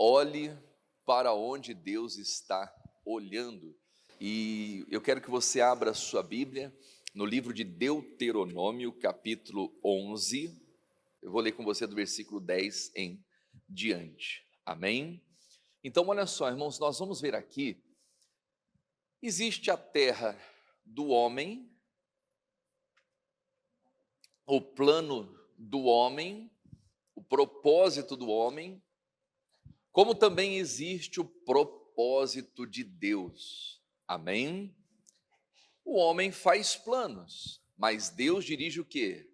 Olhe para onde Deus está olhando. E eu quero que você abra a sua Bíblia no livro de Deuteronômio, capítulo 11. Eu vou ler com você do versículo 10 em diante. Amém? Então, olha só, irmãos, nós vamos ver aqui. Existe a terra do homem, o plano do homem, o propósito do homem, como também existe o propósito de Deus. Amém? O homem faz planos, mas Deus dirige o quê?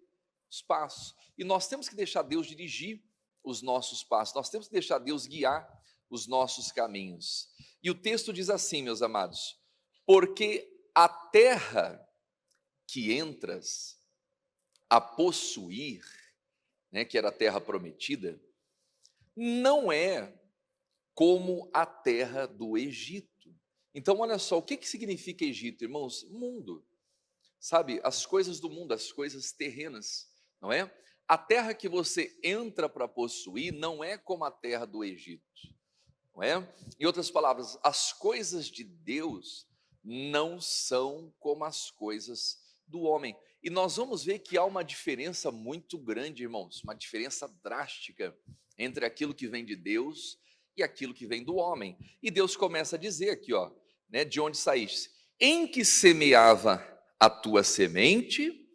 Os passos. E nós temos que deixar Deus dirigir os nossos passos, nós temos que deixar Deus guiar os nossos caminhos. E o texto diz assim, meus amados: porque a terra que entras a possuir, né, que era a terra prometida, não é como a terra do Egito. Então, olha só, o que significa Egito, irmãos? Mundo, sabe? As coisas do mundo, as coisas terrenas, não é? A terra que você entra para possuir não é como a terra do Egito, não é? Em outras palavras, as coisas de Deus não são como as coisas do homem. E nós vamos ver que há uma diferença muito grande, irmãos, uma diferença drástica entre aquilo que vem de Deus e aquilo que vem do homem. E Deus começa a dizer aqui, ó, né, de onde saíste, em que semeava a tua semente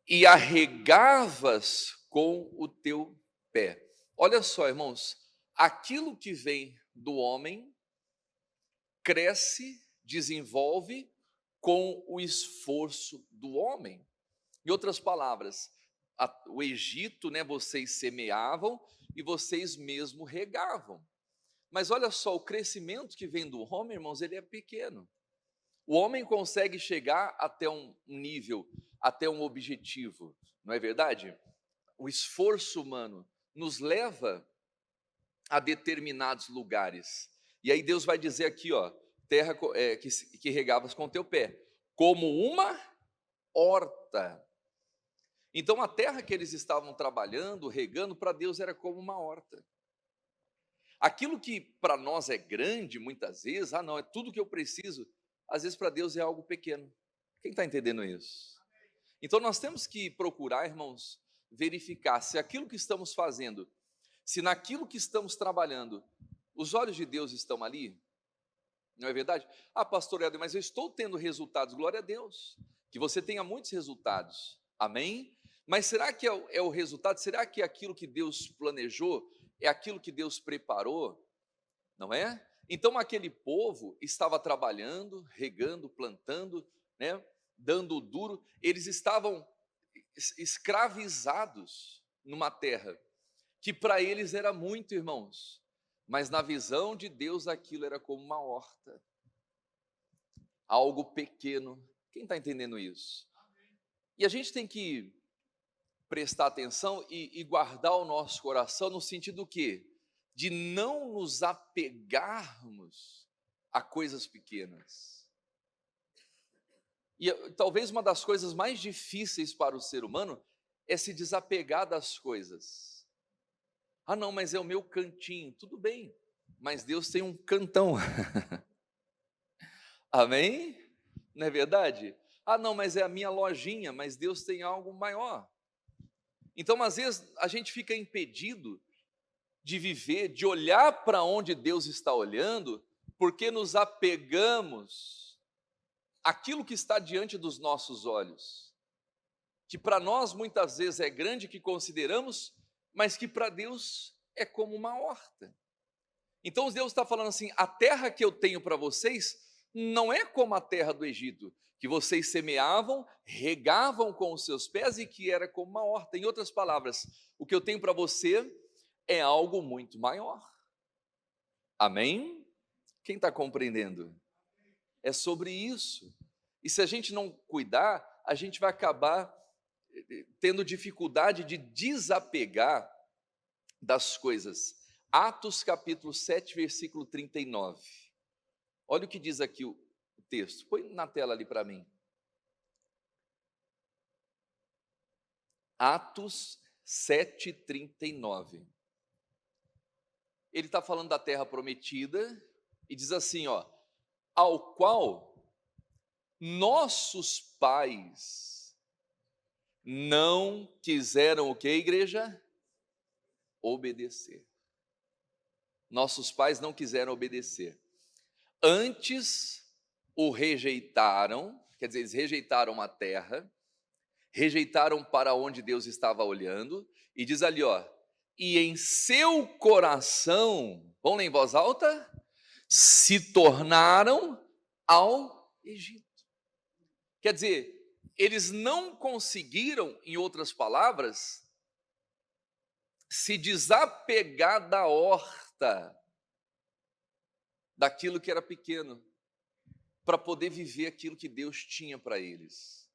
e a regavas com o teu pé. Olha só, irmãos, aquilo que vem do homem cresce, desenvolve com o esforço do homem. Em outras palavras, o Egito, né, vocês semeavam e vocês mesmo regavam. Mas olha só, o crescimento que vem do homem, irmãos, ele é pequeno. O homem consegue chegar até um nível, até um objetivo, não é verdade? O esforço humano nos leva a determinados lugares. E aí Deus vai dizer aqui, ó, terra que regavas com teu pé, como uma horta. Então a terra que eles estavam trabalhando, regando, para Deus era como uma horta. Aquilo que para nós é grande, muitas vezes, não, é tudo que eu preciso, às vezes para Deus é algo pequeno. Quem está entendendo isso? Então nós temos que procurar, irmãos, verificar se aquilo que estamos fazendo, se naquilo que estamos trabalhando, os olhos de Deus estão ali. Não é verdade? Pastor Helder, mas eu estou tendo resultados, glória a Deus, que você tenha muitos resultados, amém? Mas será que é o resultado? Será que é aquilo que Deus planejou? É aquilo que Deus preparou? Não é? Então aquele povo estava trabalhando, regando, plantando, né? Dando o duro, eles estavam escravizados numa terra que para eles era muito, irmãos, mas na visão de Deus aquilo era como uma horta, algo pequeno. Quem está entendendo isso? E a gente tem que prestar atenção e guardar o nosso coração no sentido que de não nos apegarmos a coisas pequenas. E talvez uma das coisas mais difíceis para o ser humano é se desapegar das coisas. Não, mas é o meu cantinho. Tudo bem, mas Deus tem um cantão. Amém? Não é verdade? Não, mas é a minha lojinha, mas Deus tem algo maior. Então, às vezes, a gente fica impedido de viver, de olhar para onde Deus está olhando, porque nos apegamos àquilo que está diante dos nossos olhos, que para nós muitas vezes é grande, que consideramos, mas que para Deus é como uma horta. Então Deus está falando assim: a terra que eu tenho para vocês não é como a terra do Egito, que vocês semeavam, regavam com os seus pés e que era como uma horta. Em outras palavras, o que eu tenho para você é algo muito maior. Amém? Quem está compreendendo? É sobre isso. E se a gente não cuidar, a gente vai acabar tendo dificuldade de desapegar das coisas. Atos capítulo 7, versículo 39. Olha o que diz aqui o texto. Põe na tela ali para mim. Atos 7, 39. ele está falando da terra prometida, e diz assim, ó, ao qual nossos pais não quiseram o que, igreja? Obedecer. Nossos pais não quiseram obedecer. Antes o rejeitaram, quer dizer, eles rejeitaram a terra, rejeitaram para onde Deus estava olhando, e diz ali, ó, e em seu coração, vamos ler em voz alta, se tornaram ao Egito. Quer dizer, eles não conseguiram, em outras palavras, se desapegar da horta, daquilo que era pequeno, para poder viver aquilo que Deus tinha para eles.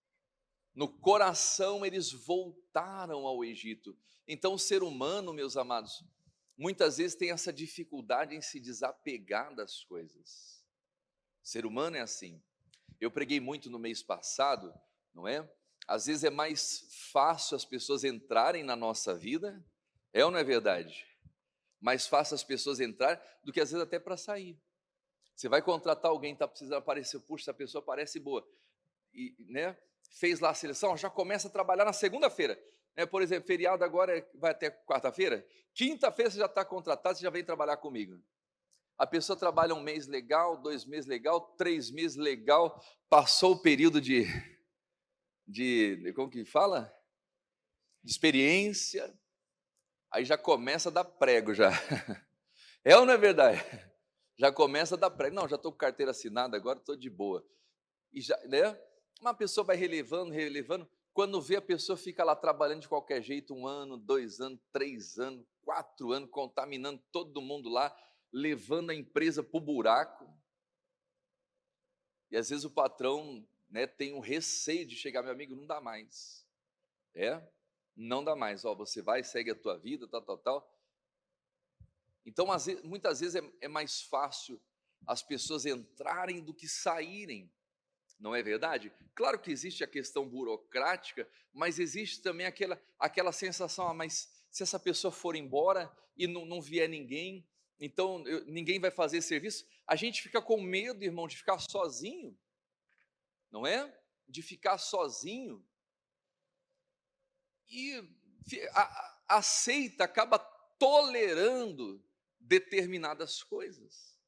No coração eles voltaram ao Egito. Então o ser humano, meus amados, muitas vezes tem essa dificuldade em se desapegar das coisas. O ser humano é assim. Eu preguei muito no mês passado, não é? Às vezes é mais fácil as pessoas entrarem na nossa vida, é ou não é verdade? Mais fácil as pessoas entrarem do que às vezes até para sair. Você vai contratar alguém, está precisando aparecer, puxa, essa pessoa parece boa, e, né, fez lá a seleção, já começa a trabalhar na segunda-feira. Por exemplo, feriado agora vai até quarta-feira, quinta-feira você já está contratado, você já vem trabalhar comigo. A pessoa trabalha um mês legal, 2 meses legal, 3 meses legal, passou o período de como que fala? De experiência, aí já começa a dar prego já. É ou não é verdade? Já começa a dar prego. Não, já estou com carteira assinada, agora estou de boa. E já, né? Uma pessoa vai relevando, quando vê a pessoa fica lá trabalhando de qualquer jeito, 1 ano, 2 anos, 3 anos, 4 anos, contaminando todo mundo lá, levando a empresa para o buraco. E às vezes o patrão, né, tem um receio de chegar, meu amigo, não dá mais. Não dá mais. Ó, você vai, segue a tua vida, tal. Então, muitas vezes é mais fácil as pessoas entrarem do que saírem. Não é verdade? Claro que existe a questão burocrática, mas existe também aquela sensação, mas se essa pessoa for embora e não vier ninguém, então ninguém vai fazer serviço, a gente fica com medo, irmão, de ficar sozinho, não é? De ficar sozinho e aceita, acaba tolerando determinadas coisas.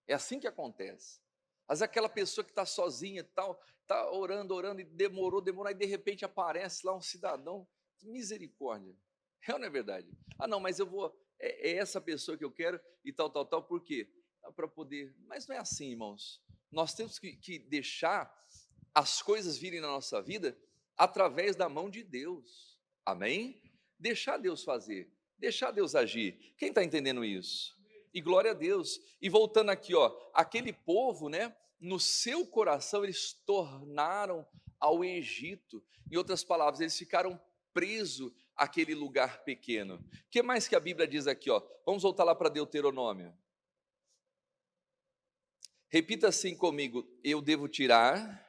É assim que acontece. Às vezes aquela pessoa que está sozinha e tal, está orando, e demorou, aí de repente aparece lá um cidadão, misericórdia, é ou não é verdade? Ah não, mas eu vou, é essa pessoa que eu quero e tal, por quê? Para poder, mas não é assim, irmãos, nós temos que deixar as coisas virem na nossa vida através da mão de Deus, amém? Deixar Deus fazer, deixar Deus agir, quem está entendendo isso? E glória a Deus. E voltando aqui, ó, aquele povo, né, no seu coração eles tornaram ao Egito. Em outras palavras, eles ficaram presos àquele lugar pequeno. O que mais que a Bíblia diz aqui, ó? Vamos voltar lá para Deuteronômio. Repita assim comigo: eu devo tirar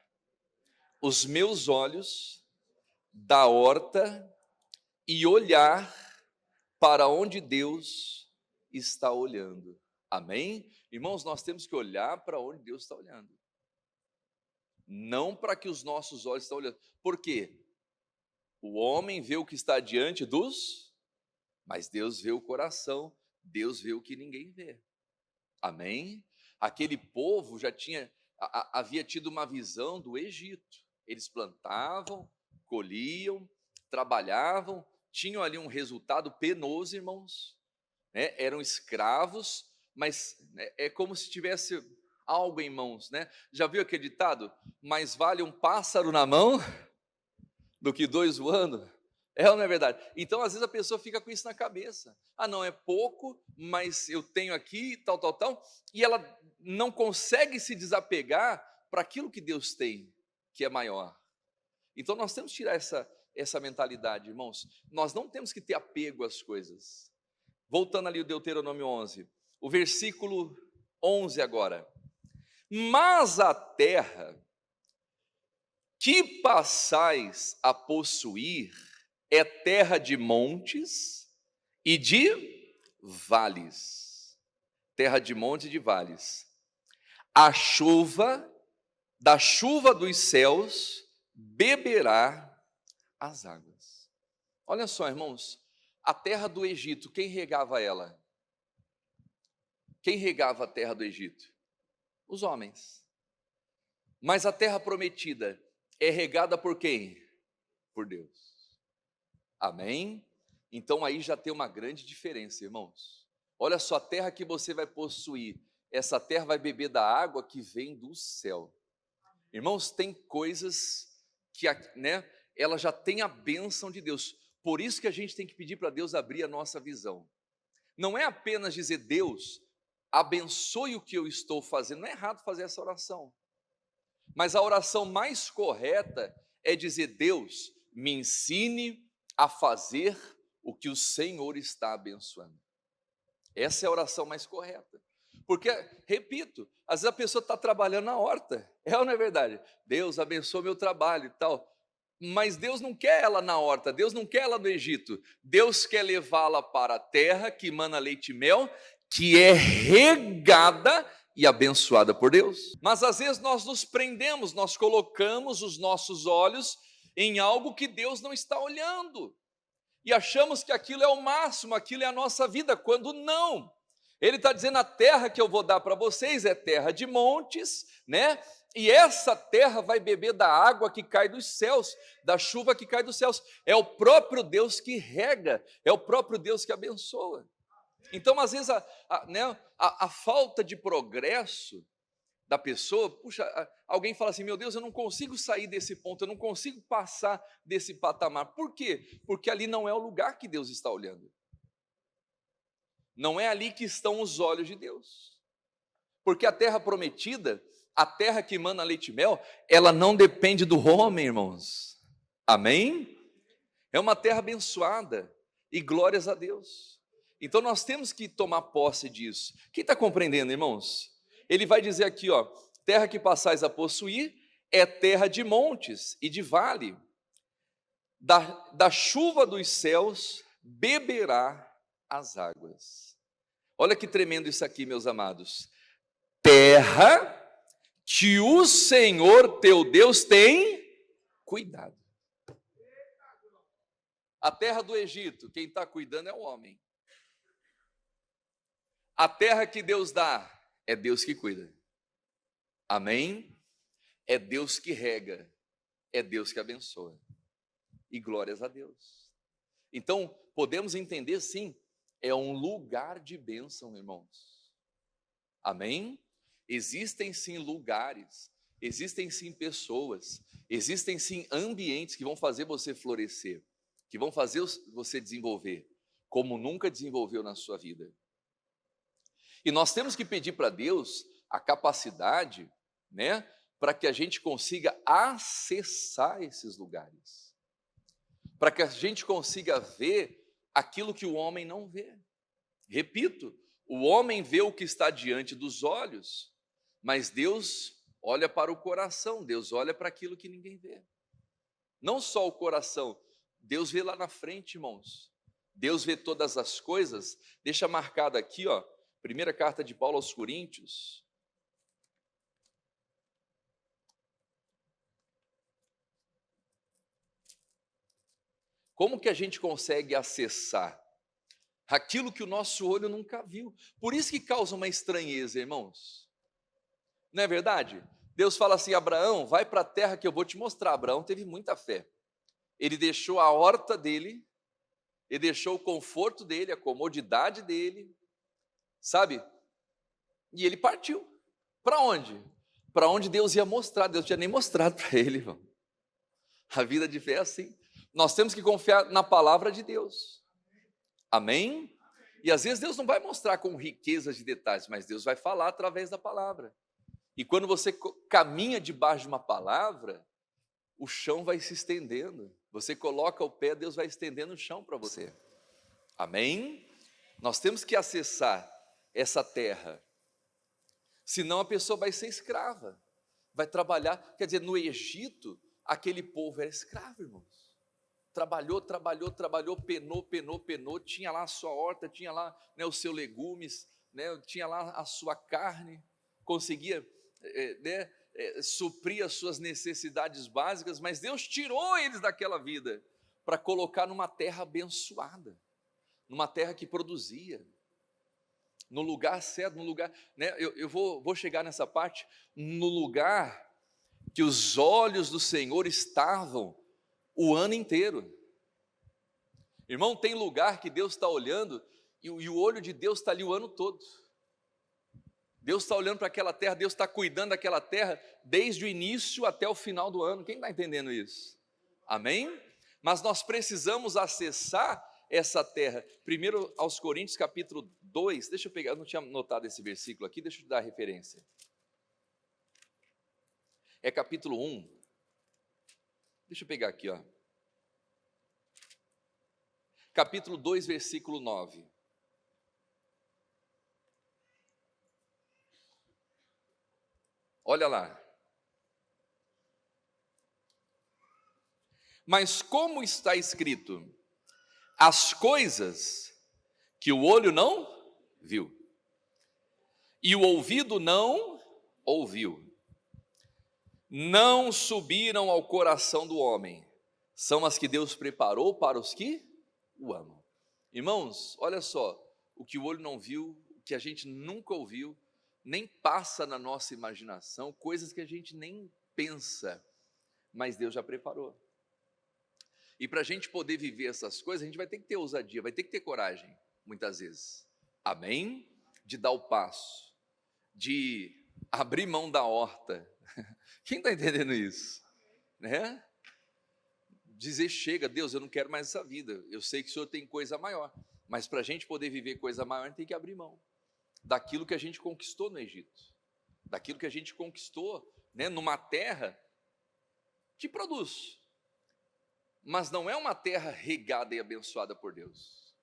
os meus olhos da horta e olhar para onde Deus está olhando. Amém? Irmãos, nós temos que olhar para onde Deus está olhando. Não para que os nossos olhos estão olhando. Por quê? O homem vê o que está diante mas Deus vê o coração, Deus vê o que ninguém vê. Amém? Aquele povo já havia tido uma visão do Egito. Eles plantavam, colhiam, trabalhavam, tinham ali um resultado penoso, irmãos, né? Eram escravos, mas é como se tivesse algo em mãos, né? Já viu aquele ditado? Mais vale um pássaro na mão do que 2 voando. É ou não é verdade? Então, às vezes a pessoa fica com isso na cabeça. Ah, não, é pouco, mas eu tenho aqui, tal, e ela não consegue se desapegar para aquilo que Deus tem, que é maior. Então, nós temos que tirar essa mentalidade, irmãos. Nós não temos que ter apego às coisas. Voltando ali o Deuteronômio 11, o versículo 11 agora. Mas a terra que passais a possuir é terra de montes e de vales, terra de monte e de vales. A chuva, da chuva dos céus, beberá as águas. Olha só, irmãos, a terra do Egito, quem regava ela? Quem regava a terra do Egito? Os homens. Mas a terra prometida é regada por quem? Por Deus. Amém? Então aí já tem uma grande diferença, irmãos. Olha só, a terra que você vai possuir, essa terra vai beber da água que vem do céu. Irmãos, tem coisas que, né, ela já tem a bênção de Deus. Por isso que a gente tem que pedir para Deus abrir a nossa visão. Não é apenas dizer, Deus, abençoe o que eu estou fazendo. Não é errado fazer essa oração. Mas a oração mais correta é dizer, Deus, me ensine a fazer o que o Senhor está abençoando. Essa é a oração mais correta. Porque, repito, às vezes a pessoa está trabalhando na horta, é ou não é verdade? Deus abençoe meu trabalho e tal. Mas Deus não quer ela na horta, Deus não quer ela no Egito. Deus quer levá-la para a terra que emana leite e mel, que é regada e abençoada por Deus. Mas às vezes nós nos prendemos, nós colocamos os nossos olhos em algo que Deus não está olhando. E achamos que aquilo é o máximo, aquilo é a nossa vida, quando não. Ele está dizendo, a terra que eu vou dar para vocês é terra de montes, né? E essa terra vai beber da água que cai dos céus, da chuva que cai dos céus. É o próprio Deus que rega, é o próprio Deus que abençoa. Então, às vezes, a falta de progresso da pessoa, puxa, alguém fala assim, meu Deus, eu não consigo sair desse ponto, eu não consigo passar desse patamar. Por quê? Porque ali não é o lugar que Deus está olhando. Não é ali que estão os olhos de Deus. Porque a terra prometida, a terra que emana leite e mel, ela não depende do homem, irmãos. Amém? É uma terra abençoada. E glórias a Deus. Então nós temos que tomar posse disso. Quem está compreendendo, irmãos? Ele vai dizer aqui, ó, terra que passais a possuir é terra de montes e de vale. Da chuva dos céus beberá as águas. Olha que tremendo isso aqui, meus amados. Terra que o Senhor teu Deus tem cuidado. A terra do Egito, quem está cuidando é o homem. A terra que Deus dá, é Deus que cuida. Amém? É Deus que rega, é Deus que abençoa. E glórias a Deus. Então, podemos entender sim, é um lugar de bênção, irmãos. Amém? Existem sim lugares, existem sim pessoas, existem sim ambientes que vão fazer você florescer, que vão fazer você desenvolver, como nunca desenvolveu na sua vida. E nós temos que pedir para Deus a capacidade, né, para que a gente consiga acessar esses lugares, para que a gente consiga ver aquilo que o homem não vê. Repito, o homem vê o que está diante dos olhos, mas Deus olha para o coração, Deus olha para aquilo que ninguém vê. Não só o coração, Deus vê lá na frente, irmãos. Deus vê todas as coisas. Deixa marcado aqui, ó, primeira carta de Paulo aos Coríntios. Como que a gente consegue acessar aquilo que o nosso olho nunca viu? Por isso que causa uma estranheza, irmãos. Não é verdade? Deus fala assim, Abraão, vai para a terra que eu vou te mostrar. Abraão teve muita fé. Ele deixou a horta dele, ele deixou o conforto dele, a comodidade dele, sabe? E ele partiu. Para onde? Para onde Deus ia mostrar. Deus tinha nem mostrado para ele, irmão. A vida de fé é assim. Nós temos que confiar na palavra de Deus. Amém? E às vezes Deus não vai mostrar com riquezas de detalhes, mas Deus vai falar através da palavra. E quando você caminha debaixo de uma palavra, o chão vai se estendendo. Você coloca o pé, Deus vai estendendo o chão para você. Amém? Nós temos que acessar essa terra. Senão a pessoa vai ser escrava. Vai trabalhar. Quer dizer, no Egito, aquele povo era escravo, irmãos. trabalhou, penou, tinha lá a sua horta, tinha lá, né, os seus legumes, né, tinha lá a sua carne, conseguia suprir as suas necessidades básicas, mas Deus tirou eles daquela vida para colocar numa terra abençoada, numa terra que produzia, no lugar certo, no lugar, né, eu vou chegar nessa parte, no lugar que os olhos do Senhor estavam o ano inteiro. Irmão, tem lugar que Deus está olhando e o olho de Deus está ali o ano todo. Deus está olhando para aquela terra, Deus está cuidando daquela terra desde o início até o final do ano. Quem está entendendo isso? Amém? Mas nós precisamos acessar essa terra. Primeiro aos Coríntios capítulo 2, deixa eu pegar, eu não tinha notado esse versículo aqui, deixa eu te dar a referência. É capítulo 1. Deixa eu pegar aqui, ó. Capítulo 2, versículo 9. Olha lá. Mas como está escrito, as coisas que o olho não viu, e o ouvido não ouviu, não subiram ao coração do homem, são as que Deus preparou para os que o amam. Irmãos, olha só, o que o olho não viu, o que a gente nunca ouviu, nem passa na nossa imaginação, coisas que a gente nem pensa, mas Deus já preparou. E para a gente poder viver essas coisas, a gente vai ter que ter ousadia, vai ter que ter coragem, muitas vezes. Amém? De dar o passo, de abrir mão da horta. Quem está entendendo isso? Né? Dizer, chega, Deus, eu não quero mais essa vida, eu sei que o Senhor tem coisa maior, mas para a gente poder viver coisa maior, a gente tem que abrir mão daquilo que a gente conquistou no Egito, daquilo que a gente conquistou, né, numa terra que produz, mas não é uma terra regada e abençoada por Deus.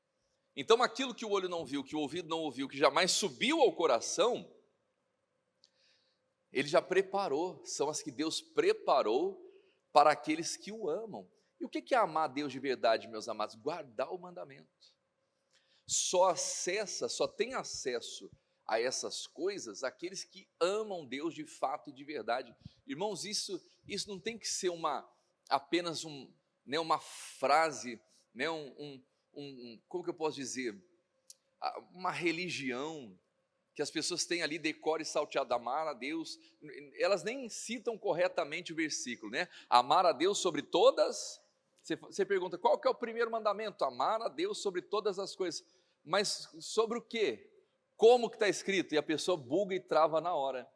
Então aquilo que o olho não viu, que o ouvido não ouviu, que jamais subiu ao coração, Ele já preparou, são as que Deus preparou para aqueles que o amam. E o que é amar a Deus de verdade, meus amados? Guardar o mandamento. Só tem acesso a essas coisas aqueles que amam Deus de fato e de verdade. Irmãos, isso não tem que ser apenas uma frase, né, como que eu posso dizer? Uma religião que as pessoas têm ali decore salteado, amar a Deus. Elas nem citam corretamente o versículo, né? Amar a Deus sobre todas. Você pergunta, qual que é o primeiro mandamento? Amar a Deus sobre todas as coisas. Mas sobre o quê? Como que está escrito? E a pessoa buga e trava na hora.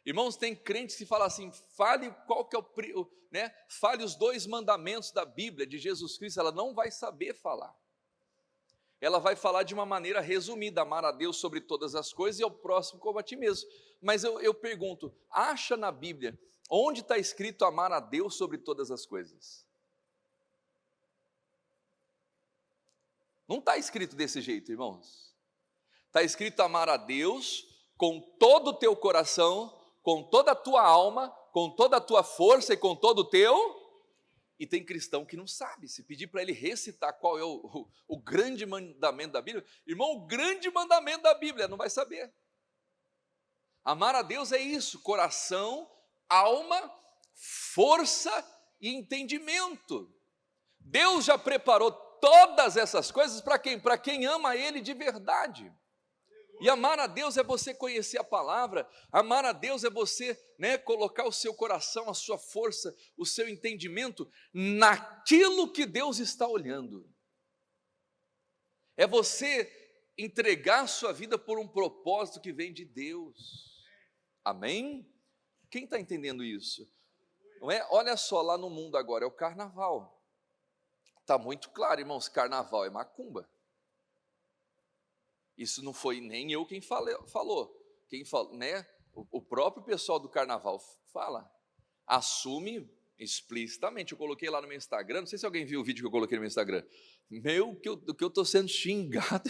Irmãos, tem crentes que falam assim, fale qual que é fale os 2 mandamentos da Bíblia, de Jesus Cristo, ela não vai saber falar. Ela vai falar de uma maneira resumida, amar a Deus sobre todas as coisas e ao próximo como a ti mesmo. Mas eu pergunto, acha na Bíblia, onde está escrito amar a Deus sobre todas as coisas? Não está escrito desse jeito, irmãos. Está escrito amar a Deus com todo o teu coração, com toda a tua alma, com toda a tua força e com todo o teu... E tem cristão que não sabe, se pedir para ele recitar qual é o grande mandamento da Bíblia, irmão, o grande mandamento da Bíblia, não vai saber. Amar a Deus é isso, coração, alma, força e entendimento. Deus já preparou todas essas coisas para quem? Para quem ama Ele de verdade. E amar a Deus é você conhecer a palavra, amar a Deus é você, né, colocar o seu coração, a sua força, o seu entendimento naquilo que Deus está olhando. É você entregar a sua vida por um propósito que vem de Deus. Amém? Quem está entendendo isso? Não é? Olha só, lá no mundo agora é o carnaval. Está muito claro, irmãos, carnaval é macumba. Isso não foi nem eu quem falou. Quem falou, né? O próprio pessoal do carnaval fala, assume explicitamente. Eu coloquei lá no meu Instagram, não sei se alguém viu o vídeo que eu coloquei no meu Instagram. Do que eu estou sendo xingado,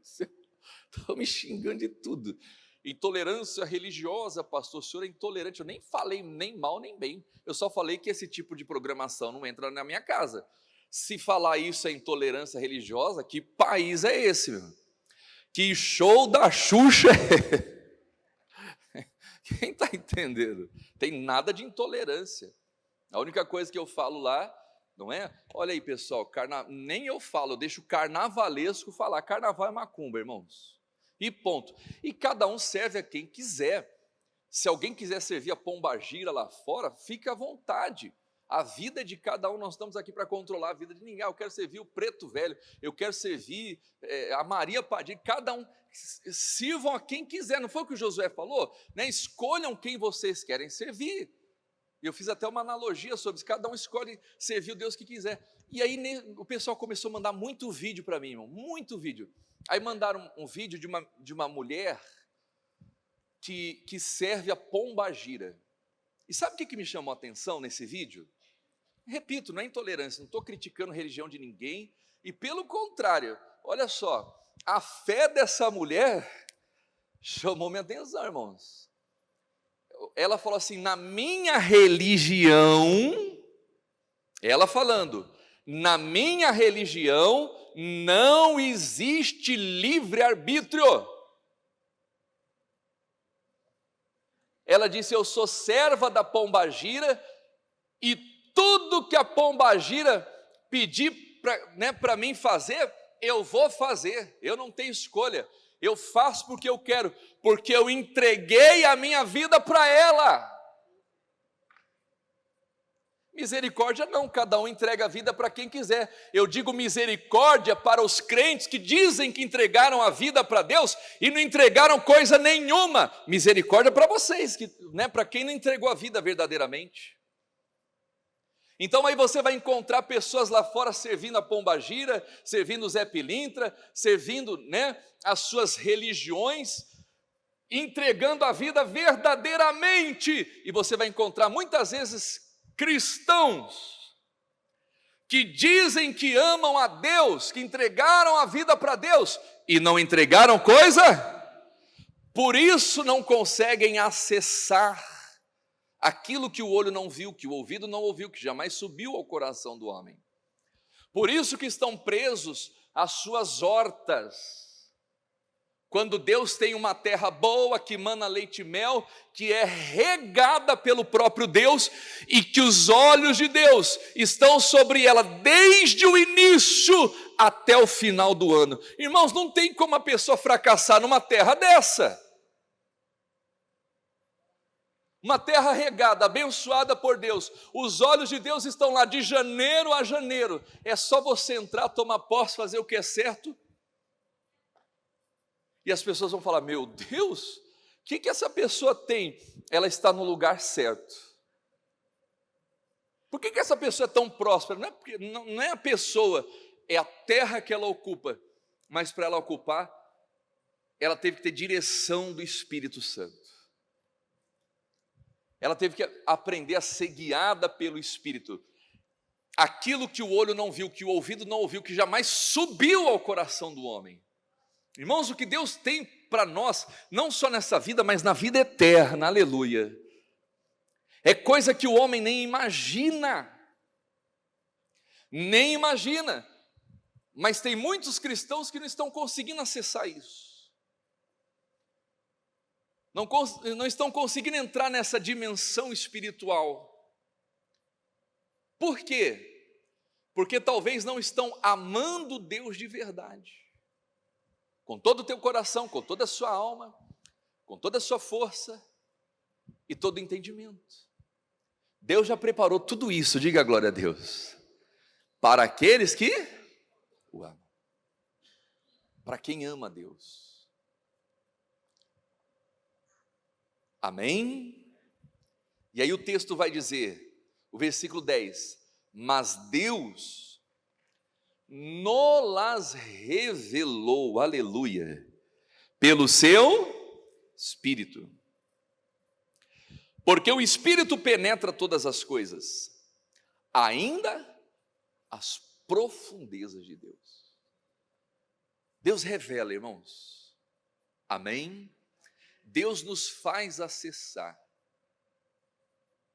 estou me xingando de tudo. Intolerância religiosa, pastor, o senhor é intolerante. Eu nem falei nem mal nem bem. Eu só falei que esse tipo de programação não entra na minha casa. Se falar isso é intolerância religiosa, que país é esse, meu? Que show da Xuxa é? Quem está entendendo? Tem nada de intolerância. A única coisa que eu falo lá, não é? Olha aí, pessoal, nem eu falo, eu deixo o carnavalesco falar. Carnaval é macumba, irmãos. E ponto. E cada um serve a quem quiser. Se alguém quiser servir a pombagira lá fora, fica à vontade. A vida é de cada um, nós estamos aqui para controlar a vida de ninguém. Eu quero servir o preto velho, eu quero servir a Maria Padilha, cada um, sirvam a quem quiser. Não foi o que o Josué falou? Né? Escolham quem vocês querem servir. Eu fiz até uma analogia sobre isso, cada um escolhe servir o Deus que quiser. E aí o pessoal começou a mandar muito vídeo para mim, irmão, muito vídeo. Aí mandaram um vídeo de uma mulher que serve a pombagira. E sabe o que me chamou a atenção nesse vídeo? Repito, não é intolerância, não estou criticando a religião de ninguém, e pelo contrário, olha só, a fé dessa mulher chamou minha atenção, irmãos. Ela falou assim, na minha religião, ela falando, na minha religião não existe livre-arbítrio. Ela disse, eu sou serva da pombagira e tudo que a pombagira pedir para mim fazer, eu vou fazer, eu não tenho escolha, eu faço porque eu quero, porque eu entreguei a minha vida para ela. Misericórdia não, cada um entrega a vida para quem quiser. Eu digo misericórdia para os crentes que dizem que entregaram a vida para Deus e não entregaram coisa nenhuma. Misericórdia para vocês, para quem não entregou a vida verdadeiramente. Então aí você vai encontrar pessoas lá fora servindo a pombagira, servindo o Zé Pilintra, servindo as suas religiões, entregando a vida verdadeiramente. E você vai encontrar muitas vezes cristãos que dizem que amam a Deus, que entregaram a vida para Deus e não entregaram coisa, por isso não conseguem acessar aquilo que o olho não viu, que o ouvido não ouviu, que jamais subiu ao coração do homem. Por isso que estão presos às suas hortas. Quando Deus tem uma terra boa, que mana leite e mel, que é regada pelo próprio Deus, e que os olhos de Deus estão sobre ela desde o início até o final do ano. Irmãos, não tem como a pessoa fracassar numa terra dessa. Uma terra regada, abençoada por Deus, os olhos de Deus estão lá de janeiro a janeiro, é só você entrar, tomar posse, fazer o que é certo, e as pessoas vão falar, meu Deus, o que essa pessoa tem? Ela está no lugar certo. Por que essa pessoa é tão próspera? Não é a pessoa, é a terra que ela ocupa, mas para ela ocupar, ela teve que ter direção do Espírito Santo. Ela teve que aprender a ser guiada pelo Espírito. Aquilo que o olho não viu, que o ouvido não ouviu, que jamais subiu ao coração do homem. Irmãos, o que Deus tem para nós, não só nessa vida, mas na vida eterna, aleluia, é coisa que o homem nem imagina. Nem imagina. Mas tem muitos cristãos que não estão conseguindo acessar isso. Não estão conseguindo entrar nessa dimensão espiritual. Por quê? Porque talvez não estão amando Deus de verdade. Com todo o teu coração, com toda a sua alma, com toda a sua força e todo o entendimento. Deus já preparou tudo isso, diga glória a Deus, para aqueles que o amam. Para quem ama a Deus. Amém? E aí o texto vai dizer, o versículo 10, mas Deus nos revelou, aleluia, pelo seu Espírito. Porque o Espírito penetra todas as coisas, ainda as profundezas de Deus. Deus revela, irmãos. Amém? Deus nos faz acessar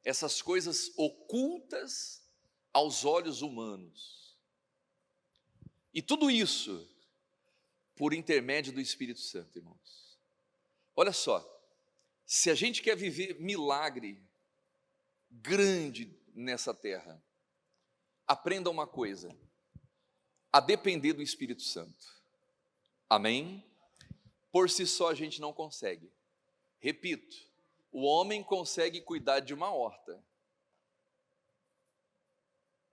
essas coisas ocultas aos olhos humanos. E tudo isso por intermédio do Espírito Santo, irmãos. Olha só, se a gente quer viver milagre grande nessa terra, aprenda uma coisa: a depender do Espírito Santo. Amém? Por si só a gente não consegue. Repito, o homem consegue cuidar de uma horta.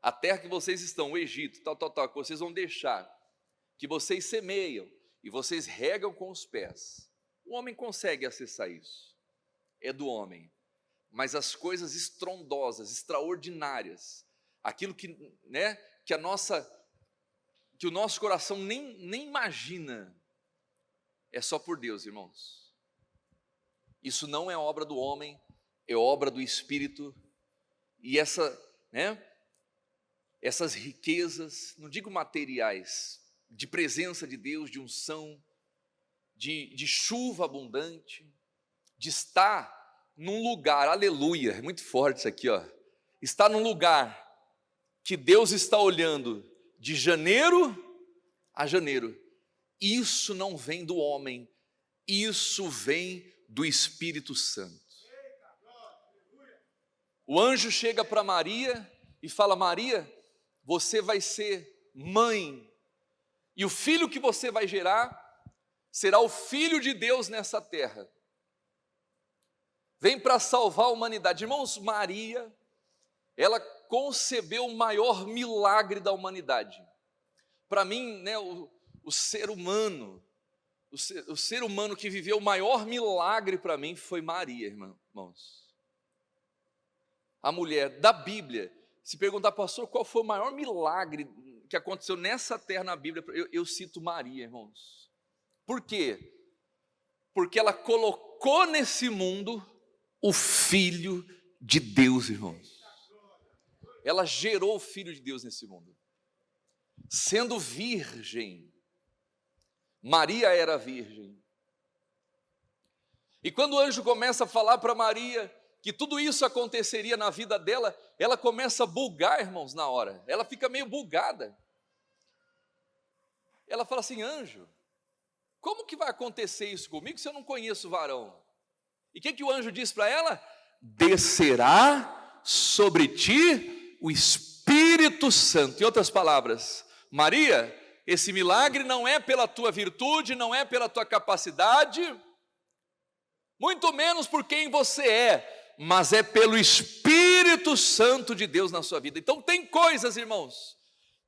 A terra que vocês estão, o Egito, que vocês vão deixar, que vocês semeiam e vocês regam com os pés. O homem consegue acessar isso. É do homem. Mas as coisas estrondosas, extraordinárias, aquilo que, que o nosso coração nem imagina, é só por Deus, irmãos. Isso não é obra do homem, é obra do Espírito. E essas riquezas, não digo materiais, de presença de Deus, de unção, de chuva abundante, de estar num lugar, aleluia, é muito forte isso aqui, ó. Estar num lugar que Deus está olhando de janeiro a janeiro. Isso não vem do homem, isso vem do Espírito Santo. O anjo chega para Maria e fala: Maria, você vai ser mãe, e o filho que você vai gerar será o Filho de Deus nessa terra. Vem para salvar a humanidade. Irmãos, Maria, ela concebeu o maior milagre da humanidade. Para mim, o ser humano, o ser humano que viveu o maior milagre para mim foi Maria, irmãos. A mulher da Bíblia. Se perguntar, pastor, qual foi o maior milagre que aconteceu nessa terra na Bíblia, eu cito Maria, irmãos. Por quê? Porque ela colocou nesse mundo o Filho de Deus, irmãos. Ela gerou o Filho de Deus nesse mundo. Sendo virgem, Maria era virgem. E quando o anjo começa a falar para Maria que tudo isso aconteceria na vida dela, ela começa a bugar, irmãos, na hora. Ela fica meio bugada. Ela fala assim: anjo, como que vai acontecer isso comigo se eu não conheço o varão? E o que o anjo diz para ela? Descerá sobre ti o Espírito Santo. Em outras palavras, Maria, esse milagre não é pela tua virtude, não é pela tua capacidade, muito menos por quem você é, mas é pelo Espírito Santo de Deus na sua vida. Então tem coisas, irmãos,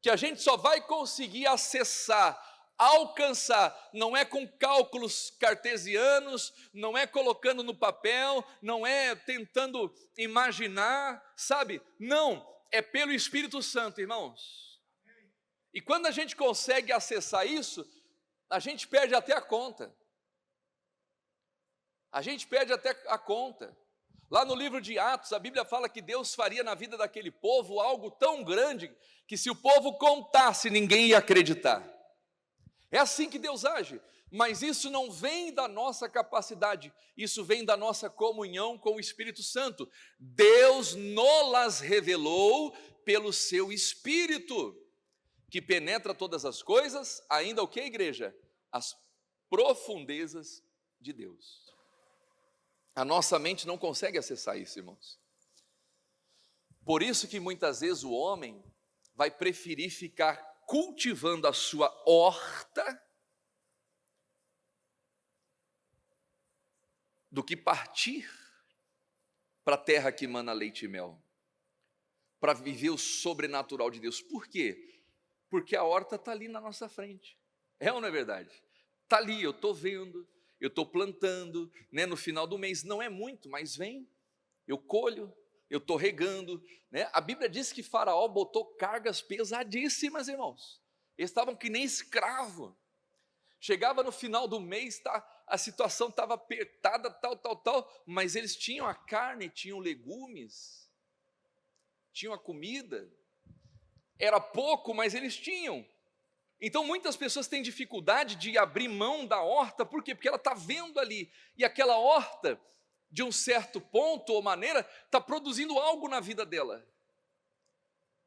que a gente só vai conseguir acessar, alcançar, não é com cálculos cartesianos, não é colocando no papel, não é tentando imaginar, sabe? Não, é pelo Espírito Santo, irmãos. E quando a gente consegue acessar isso, a gente perde até a conta. A gente perde até a conta. Lá no livro de Atos, a Bíblia fala que Deus faria na vida daquele povo algo tão grande que se o povo contasse, ninguém ia acreditar. É assim que Deus age, mas isso não vem da nossa capacidade, isso vem da nossa comunhão com o Espírito Santo. Deus nos revelou pelo seu Espírito, que penetra todas as coisas, ainda o que, igreja? As profundezas de Deus. A nossa mente não consegue acessar isso, irmãos. Por isso que muitas vezes o homem vai preferir ficar cultivando a sua horta do que partir para a terra que emana leite e mel, para viver o sobrenatural de Deus. Por quê? Porque a horta está ali na nossa frente. É ou não é verdade? Está ali, eu estou vendo, eu estou plantando, no final do mês, não é muito, mas vem, eu colho, eu estou regando, A Bíblia diz que Faraó botou cargas pesadíssimas, irmãos. Eles estavam que nem escravo. Chegava no final do mês, a situação estava apertada, tal, mas eles tinham a carne, tinham legumes, tinham a comida. Era pouco, mas eles tinham. Então muitas pessoas têm dificuldade de abrir mão da horta, por quê? Porque ela está vendo ali, e aquela horta, de um certo ponto ou maneira, está produzindo algo na vida dela.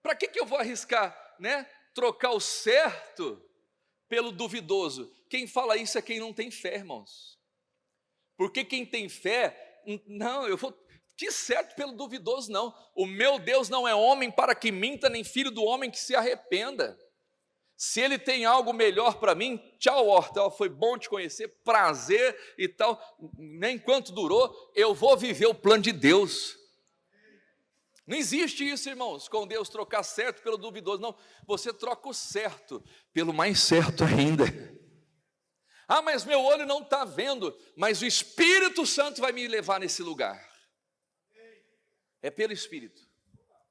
Para que eu vou arriscar, trocar o certo pelo duvidoso? Quem fala isso é quem não tem fé, irmãos. Porque quem tem fé, não, eu vou, que certo pelo duvidoso, não. O meu Deus não é homem para que minta, nem filho do homem que se arrependa. Se ele tem algo melhor para mim, tchau, horta, foi bom te conhecer, prazer e tal, nem quanto durou, eu vou viver o plano de Deus. Não existe isso, irmãos, com Deus trocar certo pelo duvidoso, não, você troca o certo pelo mais certo ainda. Ah, mas meu olho não está vendo, mas o Espírito Santo vai me levar nesse lugar. É pelo Espírito,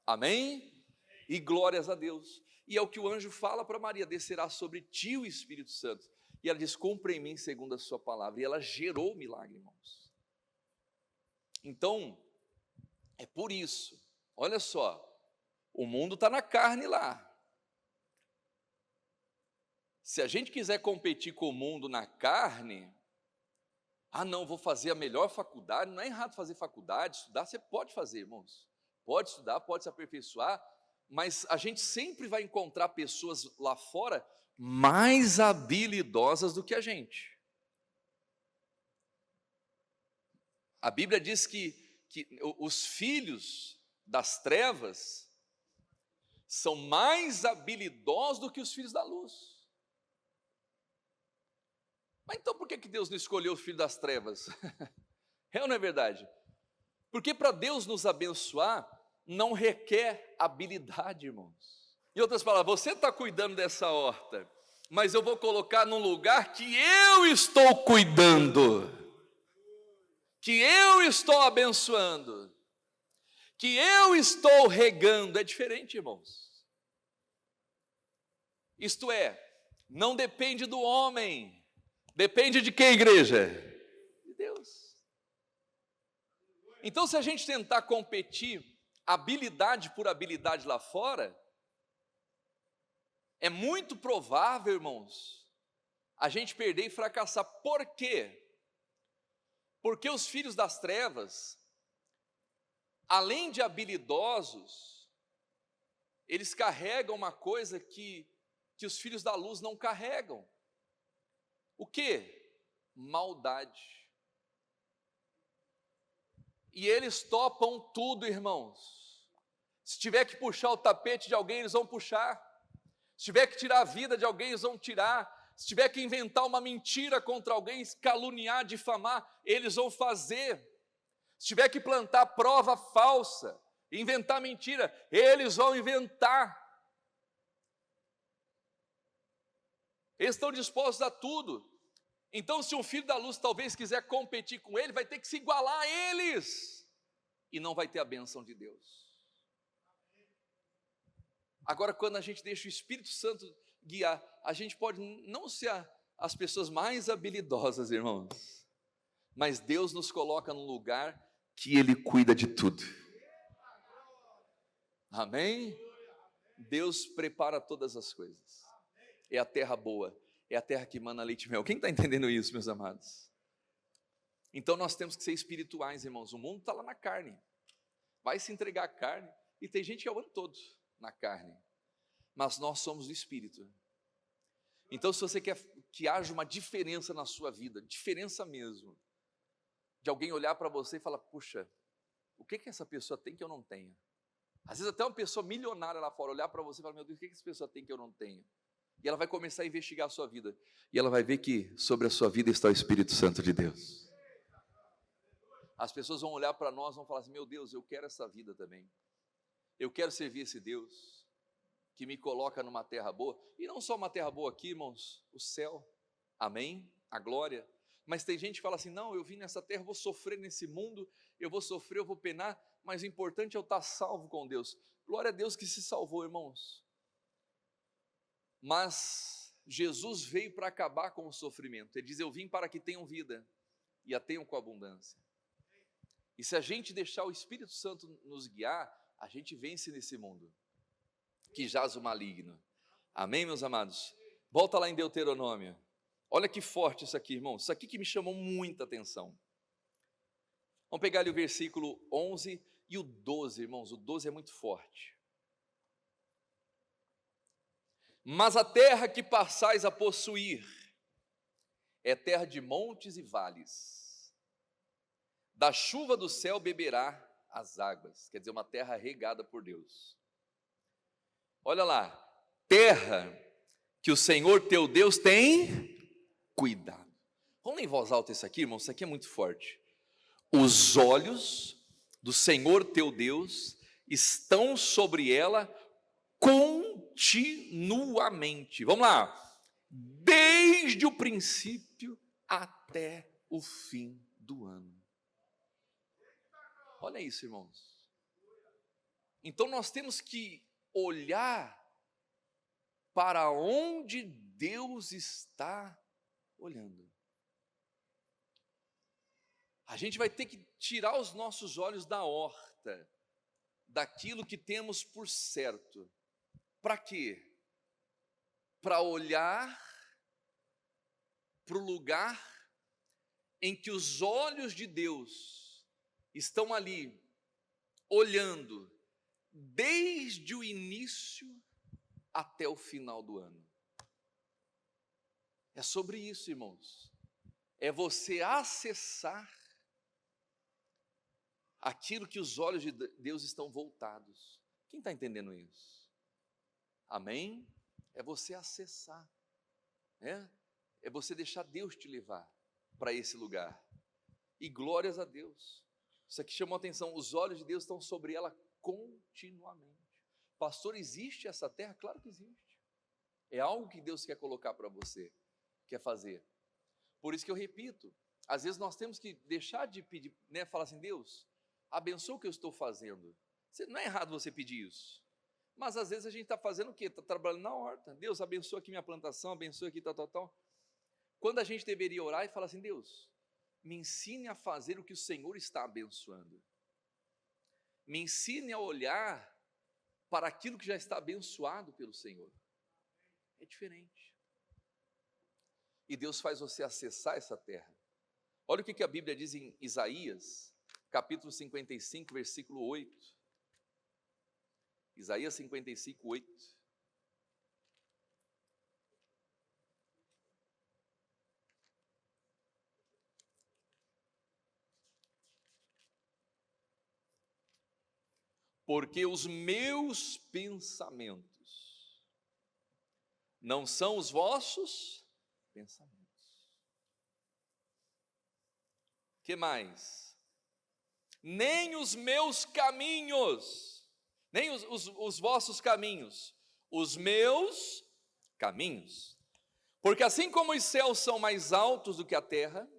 amém? E glórias a Deus. E é o que o anjo fala para Maria: descerá sobre ti o Espírito Santo. E ela diz: cumpra em mim segundo a sua palavra. E ela gerou o milagre, irmãos. Então, é por isso, olha só, o mundo está na carne lá. Se a gente quiser competir com o mundo na carne, não, vou fazer a melhor faculdade. Não é errado fazer faculdade, estudar, você pode fazer, irmãos. Pode estudar, pode se aperfeiçoar, mas a gente sempre vai encontrar pessoas lá fora mais habilidosas do que a gente. A Bíblia diz que os filhos das trevas são mais habilidosos do que os filhos da luz. Mas então por que Deus não escolheu o filho das trevas? É ou não é verdade? Porque para Deus nos abençoar, não requer habilidade, irmãos. Em outras palavras, você está cuidando dessa horta, mas eu vou colocar num lugar que eu estou cuidando, que eu estou abençoando, que eu estou regando. É diferente, irmãos. Isto é, não depende do homem, depende de quem, igreja? De Deus. Então, se a gente tentar competir habilidade por habilidade lá fora, é muito provável, irmãos, a gente perder e fracassar. Por quê? Porque os filhos das trevas, além de habilidosos, eles carregam uma coisa que os filhos da luz não carregam. O quê? Maldade. E eles topam tudo, irmãos. Se tiver que puxar o tapete de alguém, eles vão puxar. Se tiver que tirar a vida de alguém, eles vão tirar. Se tiver que inventar uma mentira contra alguém, caluniar, difamar, eles vão fazer. Se tiver que plantar prova falsa, inventar mentira, eles vão inventar. Eles estão dispostos a tudo. Então, se um filho da luz talvez quiser competir com ele, vai ter que se igualar a eles, e não vai ter a bênção de Deus. Agora, quando a gente deixa o Espírito Santo guiar, a gente pode não ser as pessoas mais habilidosas, irmãos, mas Deus nos coloca num lugar que Ele cuida de tudo. Amém? Deus prepara todas as coisas. É a terra boa, é a terra que mana leite e mel. Quem está entendendo isso, meus amados? Então nós temos que ser espirituais, irmãos. O mundo está lá na carne, vai se entregar à carne, e tem gente que é o ano todo na carne, mas nós somos do Espírito. Então, se você quer que haja uma diferença na sua vida, diferença mesmo, de alguém olhar para você e falar: puxa, o que essa pessoa tem que eu não tenho? Às vezes até uma pessoa milionária lá fora olhar para você e falar: meu Deus, o que essa pessoa tem que eu não tenho? E ela vai começar a investigar a sua vida, e ela vai ver que sobre a sua vida está o Espírito Santo de Deus. As pessoas vão olhar para nós e vão falar assim: meu Deus, eu quero essa vida também. Eu quero servir esse Deus que me coloca numa terra boa. E não só uma terra boa aqui, irmãos, o céu, amém, a glória. Mas tem gente que fala assim: não, eu vim nessa terra, vou sofrer nesse mundo, eu vou sofrer, eu vou penar, mas o importante é eu estar salvo com Deus. Glória a Deus que se salvou, irmãos. Mas Jesus veio para acabar com o sofrimento. Ele diz: eu vim para que tenham vida e a tenham com abundância. E se a gente deixar o Espírito Santo nos guiar, a gente vence nesse mundo que jaz o maligno. Amém, meus amados? Volta lá em Deuteronômio. Olha que forte isso aqui, irmãos. Isso aqui que me chamou muita atenção. Vamos pegar ali o versículo 11 e o 12, irmãos. O 12 é muito forte. Mas a terra que passais a possuir é terra de montes e vales. Da chuva do céu beberá as águas. Quer dizer, uma terra regada por Deus. Olha lá. Terra que o Senhor teu Deus tem cuidado. Vamos ler em voz alta isso aqui, irmão. Isso aqui é muito forte. Os olhos do Senhor teu Deus estão sobre ela continuamente. Vamos lá. Desde o princípio até o fim do ano. Olha isso, irmãos. Então nós temos que olhar para onde Deus está olhando. A gente vai ter que tirar os nossos olhos da horta, daquilo que temos por certo. Para quê? Para olhar para o lugar em que os olhos de Deus estão ali, olhando, desde o início até o final do ano. É sobre isso, irmãos. É você acessar aquilo que os olhos de Deus estão voltados. Quem está entendendo isso? Amém? É você acessar, né? É você deixar Deus te levar para esse lugar. E glórias a Deus. Isso aqui chamou a atenção. Os olhos de Deus estão sobre ela continuamente. Pastor, existe essa terra? Claro que existe. É algo que Deus quer colocar para você, quer fazer. Por isso que eu repito, às vezes nós temos que deixar de pedir, né? Falar assim, Deus, abençoa o que eu estou fazendo. Não é errado você pedir isso. Mas às vezes a gente está fazendo o quê? Está trabalhando na horta. Deus, abençoa aqui minha plantação, abençoa aqui tal. Quando a gente deveria orar e falar assim, Deus, me ensine a fazer o que o Senhor está abençoando. Me ensine a olhar para aquilo que já está abençoado pelo Senhor. É diferente. E Deus faz você acessar essa terra. Olha o que a Bíblia diz em Isaías, capítulo 55, versículo 8. Isaías 55, 8. Porque os meus pensamentos não são os vossos pensamentos. Que mais? Nem os meus caminhos, nem os vossos caminhos, os meus caminhos. Porque assim como os céus são mais altos do que a terra,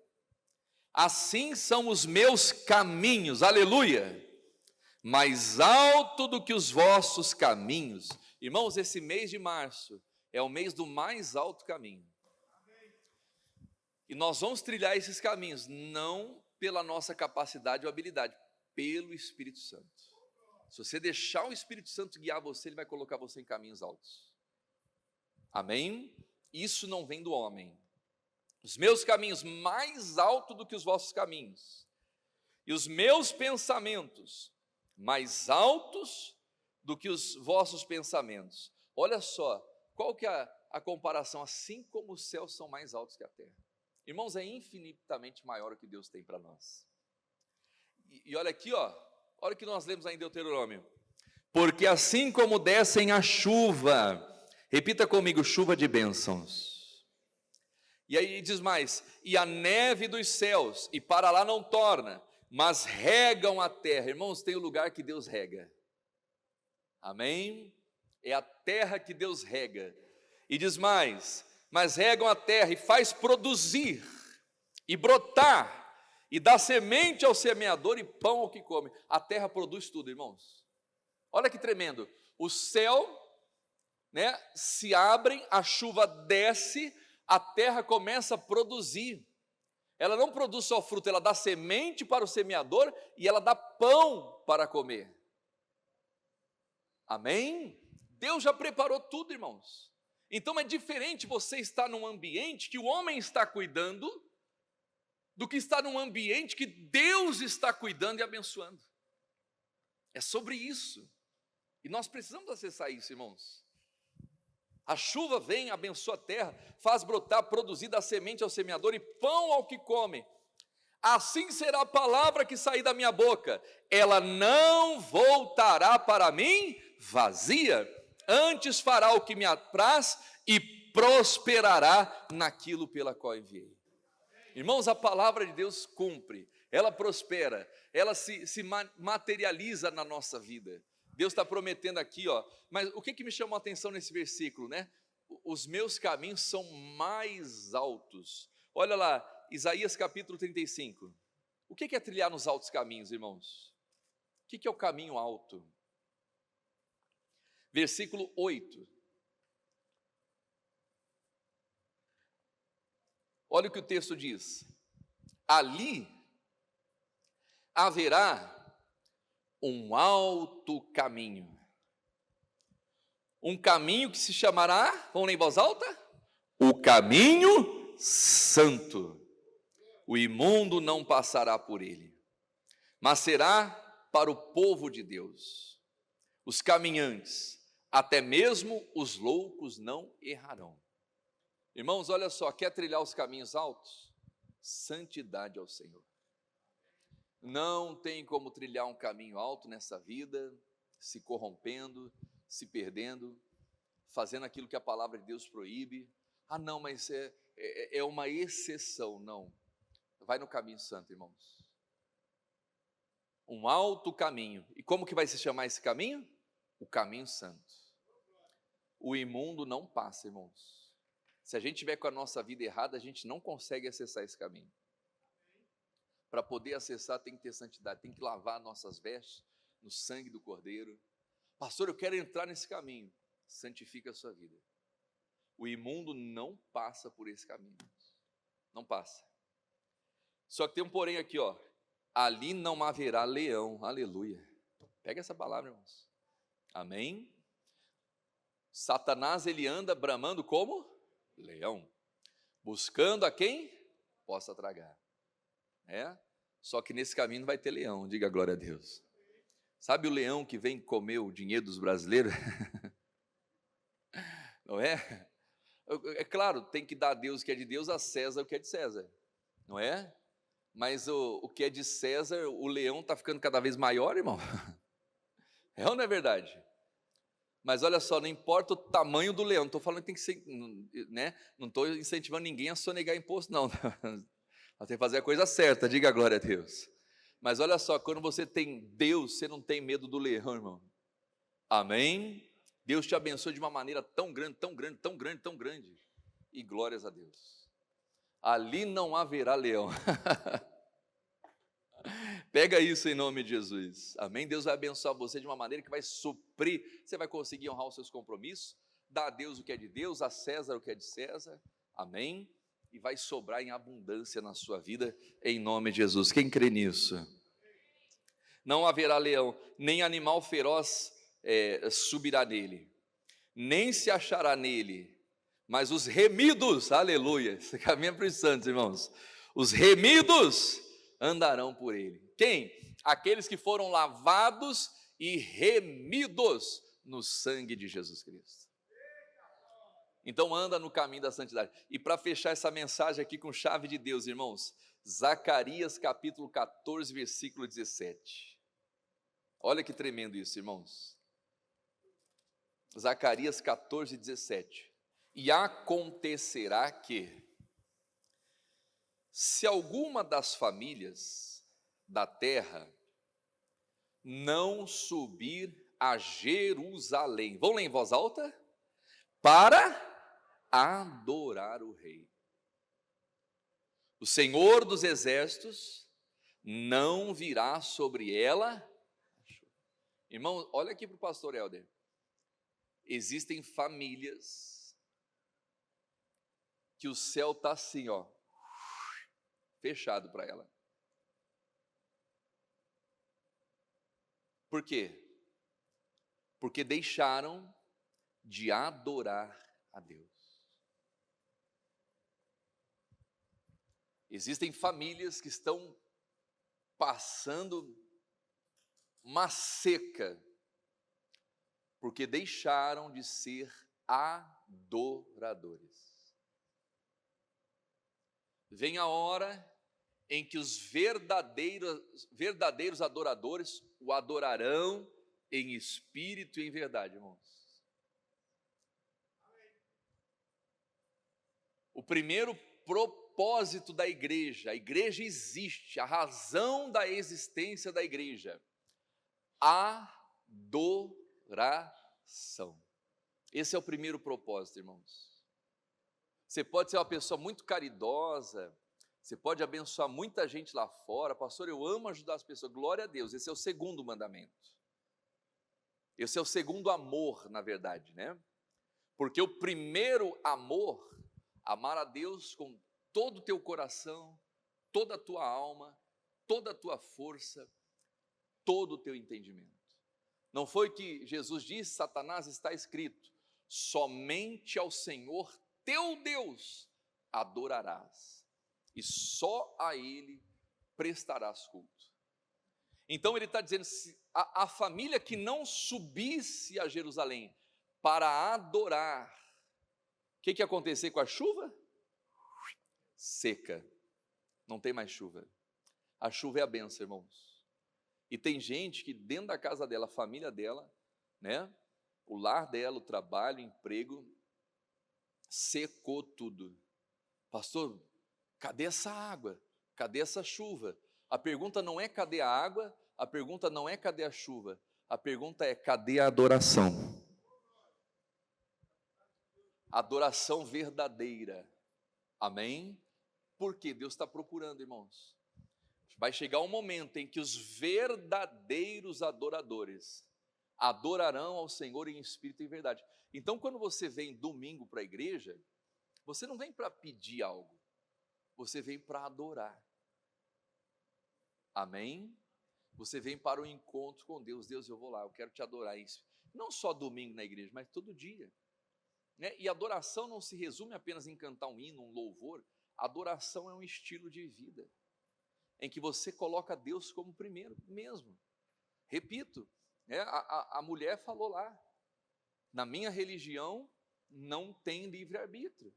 assim são os meus caminhos, aleluia, mais alto do que os vossos caminhos. Irmãos, esse mês de março é o mês do mais alto caminho. E nós vamos trilhar esses caminhos, não pela nossa capacidade ou habilidade, pelo Espírito Santo. Se você deixar o Espírito Santo guiar você, ele vai colocar você em caminhos altos. Amém? Isso não vem do homem. Os meus caminhos mais altos do que os vossos caminhos, e os meus pensamentos mais altos do que os vossos pensamentos. Olha só, qual que é a comparação? Assim como os céus são mais altos que a terra. Irmãos, é infinitamente maior o que Deus tem para nós. E olha aqui, ó, olha o que nós lemos aí em Deuteronômio. Porque assim como descem a chuva, repita comigo, chuva de bênçãos. E aí diz mais, e a neve dos céus, e para lá não torna, mas regam a terra. Irmãos, tem um lugar que Deus rega. Amém? É a terra que Deus rega. E diz mais, mas regam a terra e faz produzir, e brotar, e dá semente ao semeador e pão ao que come. A terra produz tudo, irmãos. Olha que tremendo. O céu, né, se abre, a chuva desce, a terra começa a produzir. Ela não produz só fruto, ela dá semente para o semeador e ela dá pão para comer. Amém? Deus já preparou tudo, irmãos. Então é diferente você estar num ambiente que o homem está cuidando, do que estar num ambiente que Deus está cuidando e abençoando. É sobre isso. E nós precisamos acessar isso, irmãos. A chuva vem, abençoa a terra, faz brotar, produzir da semente ao semeador e pão ao que come. Assim será a palavra que sair da minha boca, ela não voltará para mim vazia, antes fará o que me apraz e prosperará naquilo pela qual enviei. Irmãos, a palavra de Deus cumpre, ela prospera, ela se materializa na nossa vida. Deus está prometendo aqui, ó. Mas o que me chamou a atenção nesse versículo, né? Os meus caminhos são mais altos. Olha lá, Isaías capítulo 35. O que é trilhar nos altos caminhos, irmãos? O que é o caminho alto? Versículo 8. Olha o que o texto diz: ali haverá um alto caminho, um caminho que se chamará, vamos ler em voz alta? O caminho santo. O imundo não passará por ele, mas será para o povo de Deus. Os caminhantes, até mesmo os loucos não errarão. Irmãos, olha só, quer trilhar os caminhos altos? Santidade ao Senhor. Não tem como trilhar um caminho alto nessa vida, se corrompendo, se perdendo, fazendo aquilo que a palavra de Deus proíbe. Ah, não, mas é uma exceção. Não, vai no caminho santo, irmãos. Um alto caminho. E como que vai se chamar esse caminho? O caminho santo. O imundo não passa, irmãos. Se a gente tiver com a nossa vida errada, a gente não consegue acessar esse caminho. Para poder acessar, tem que ter santidade, tem que lavar nossas vestes no sangue do Cordeiro. Pastor, eu quero entrar nesse caminho. Santifica a sua vida. O imundo não passa por esse caminho. Não passa. Só que tem um porém aqui, ó. Ali não haverá leão. Aleluia. Pega essa palavra, irmãos. Amém? Satanás, ele anda bramando como leão, buscando a quem possa tragar. Só que nesse caminho não vai ter leão, diga glória a Deus. Sabe o leão que vem comer o dinheiro dos brasileiros? Não é? É claro, tem que dar a Deus o que é de Deus, a César o que é de César, não é? Mas o que é de César, o leão está ficando cada vez maior, irmão. É ou não é verdade? Mas olha só, não importa o tamanho do leão, não estou falando que tem que ser, né? Não estou incentivando ninguém a sonegar imposto, não. Nós temos que fazer a coisa certa, diga glória a Deus. Mas olha só, quando você tem Deus, você não tem medo do leão, irmão. Amém? Deus te abençoe de uma maneira tão grande, tão grande, tão grande, tão grande. E glórias a Deus. Ali não haverá leão. Pega isso em nome de Jesus. Amém? Deus vai abençoar você de uma maneira que vai suprir. Você vai conseguir honrar os seus compromissos. Dar a Deus o que é de Deus, a César o que é de César. Amém? E vai sobrar em abundância na sua vida, em nome de Jesus. Quem crê nisso? Não haverá leão, nem animal feroz subirá nele, nem se achará nele, mas os remidos, aleluia, esse caminho é para os santos, irmãos, os remidos andarão por ele. Quem? Aqueles que foram lavados e remidos no sangue de Jesus Cristo. Então anda no caminho da santidade. E para fechar essa mensagem aqui com chave de Deus, irmãos, Zacarias capítulo 14, versículo 17. Olha que tremendo isso, irmãos. Zacarias 14, 17. E acontecerá que, se alguma das famílias da terra não subir a Jerusalém, vão ler em voz alta? Para adorar o rei, o Senhor dos exércitos não virá sobre ela. Irmão, olha aqui para o pastor Helder. Existem famílias que o céu está assim, ó, fechado para ela. Por quê? Porque deixaram de adorar a Deus. Existem famílias que estão passando uma seca, porque deixaram de ser adoradores. Vem a hora em que os verdadeiros adoradores o adorarão em espírito e em verdade, irmãos. O primeiro propósito da igreja, a igreja existe, a razão da existência da igreja, adoração. Esse é o primeiro propósito, irmãos. Você pode ser uma pessoa muito caridosa, você pode abençoar muita gente lá fora. Pastor, eu amo ajudar as pessoas. Glória a Deus, esse é o segundo mandamento. Esse é o segundo amor, na verdade, né? Porque o primeiro amor, amar a Deus com todo o teu coração, toda a tua alma, toda a tua força, todo o teu entendimento. Não foi que Jesus disse, Satanás, está escrito, somente ao Senhor teu Deus adorarás, e só a Ele prestarás culto. Então ele está dizendo, se a família que não subisse a Jerusalém para adorar, o que ia acontecer com a chuva? Seca, não tem mais chuva. A chuva é a bênção, irmãos. E tem gente que dentro da casa dela, a família dela, né, o lar dela, o trabalho, o emprego, secou tudo. Pastor, cadê essa água? Cadê essa chuva? A pergunta não é cadê a água, a pergunta não é cadê a chuva, a pergunta é cadê a adoração? Adoração verdadeira. Amém? Porque Deus está procurando, irmãos. Vai chegar um momento em que os verdadeiros adoradores adorarão ao Senhor em espírito e em verdade. Então, quando você vem domingo para a igreja, você não vem para pedir algo, você vem para adorar. Amém? Você vem para o encontro com Deus. Deus, eu vou lá, eu quero te adorar. Não só domingo na igreja, mas todo dia. Né? E adoração não se resume apenas em cantar um hino, um louvor. Adoração é um estilo de vida, em que você coloca Deus como primeiro mesmo. Repito, né? A mulher falou lá, na minha religião não tem livre-arbítrio.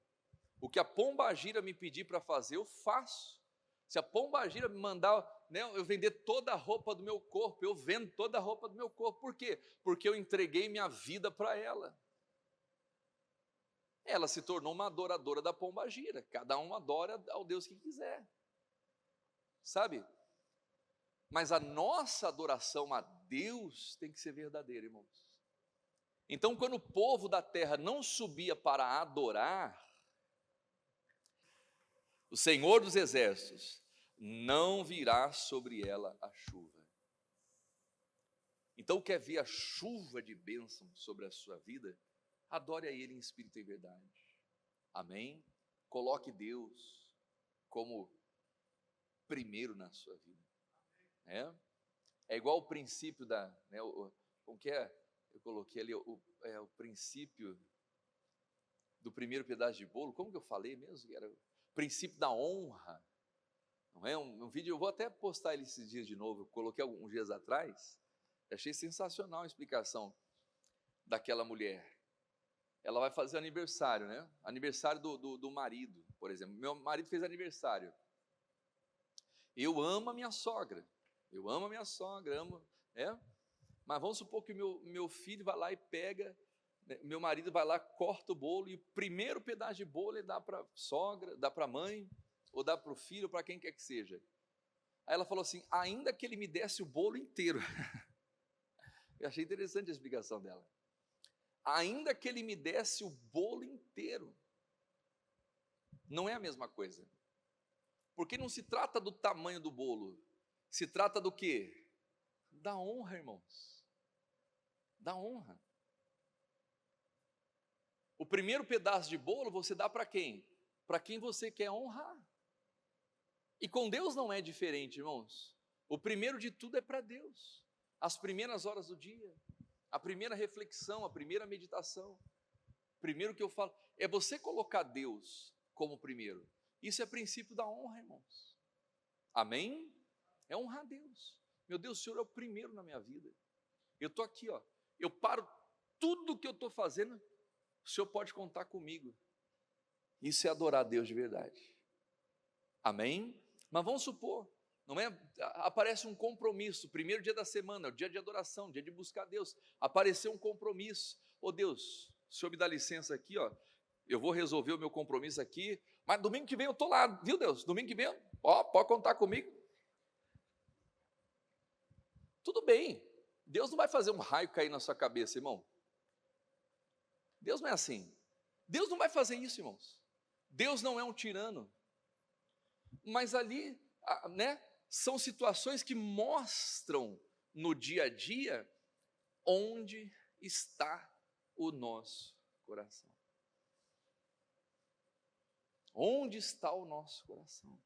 O que a pombagira me pedir para fazer, eu faço. Se a pombagira me mandar, né, eu vender toda a roupa do meu corpo, eu vendo toda a roupa do meu corpo. Por quê? Porque eu entreguei minha vida para ela. Ela se tornou uma adoradora da pombagira. Cada um adora ao Deus que quiser. Sabe? Mas a nossa adoração a Deus tem que ser verdadeira, irmãos. Então, quando o povo da terra não subia para adorar, o Senhor dos exércitos não virá sobre ela a chuva. Então, quer ver a chuva de bênção sobre a sua vida? Adore a Ele em espírito e verdade. Amém? Coloque Deus como primeiro na sua vida. É igual o princípio da... Né, como que é? Eu coloquei ali o princípio do primeiro pedaço de bolo. Como que eu falei mesmo? Que era o princípio da honra. Não é? Um vídeo, eu vou até postar ele esses dias de novo. Eu coloquei alguns dias atrás. Achei sensacional a explicação daquela mulher. Ela vai fazer aniversário, né? Aniversário do marido, por exemplo. Meu marido fez aniversário. Eu amo a minha sogra. Amo, né? Mas vamos supor que meu filho vai lá e pega, né? Meu marido vai lá, corta o bolo, e o primeiro pedaço de bolo ele dá para a sogra, dá para a mãe, ou dá para o filho, para quem quer que seja. Aí ela falou assim, ainda que ele me desse o bolo inteiro. Eu achei interessante a explicação dela. Ainda que ele me desse o bolo inteiro, não é a mesma coisa. Porque não se trata do tamanho do bolo, se trata do quê? Da honra, irmãos. Da honra. O primeiro pedaço de bolo você dá para quem? Para quem você quer honrar. E com Deus não é diferente, irmãos. O primeiro de tudo é para Deus. As primeiras horas do dia, a primeira reflexão, a primeira meditação. Primeiro que eu falo, é você colocar Deus como primeiro. Isso é princípio da honra, irmãos. Amém? É honrar Deus. Meu Deus, o Senhor é o primeiro na minha vida. Eu estou aqui, ó. Eu paro tudo que eu estou fazendo, o Senhor pode contar comigo. Isso é adorar a Deus de verdade. Amém? Mas vamos supor, não é? Aparece um compromisso, primeiro dia da semana, o dia de adoração, dia de buscar Deus. Apareceu um compromisso. Ô Deus, o Senhor me dá licença aqui, ó. Eu vou resolver o meu compromisso aqui, mas domingo que vem eu estou lá, viu Deus? Domingo que vem, ó, pode contar comigo. Tudo bem, Deus não vai fazer um raio cair na sua cabeça, irmão. Deus não é assim. Deus não vai fazer isso, irmãos. Deus não é um tirano. Mas ali, né, são situações que mostram no dia a dia onde está o nosso coração. Onde está o nosso coração?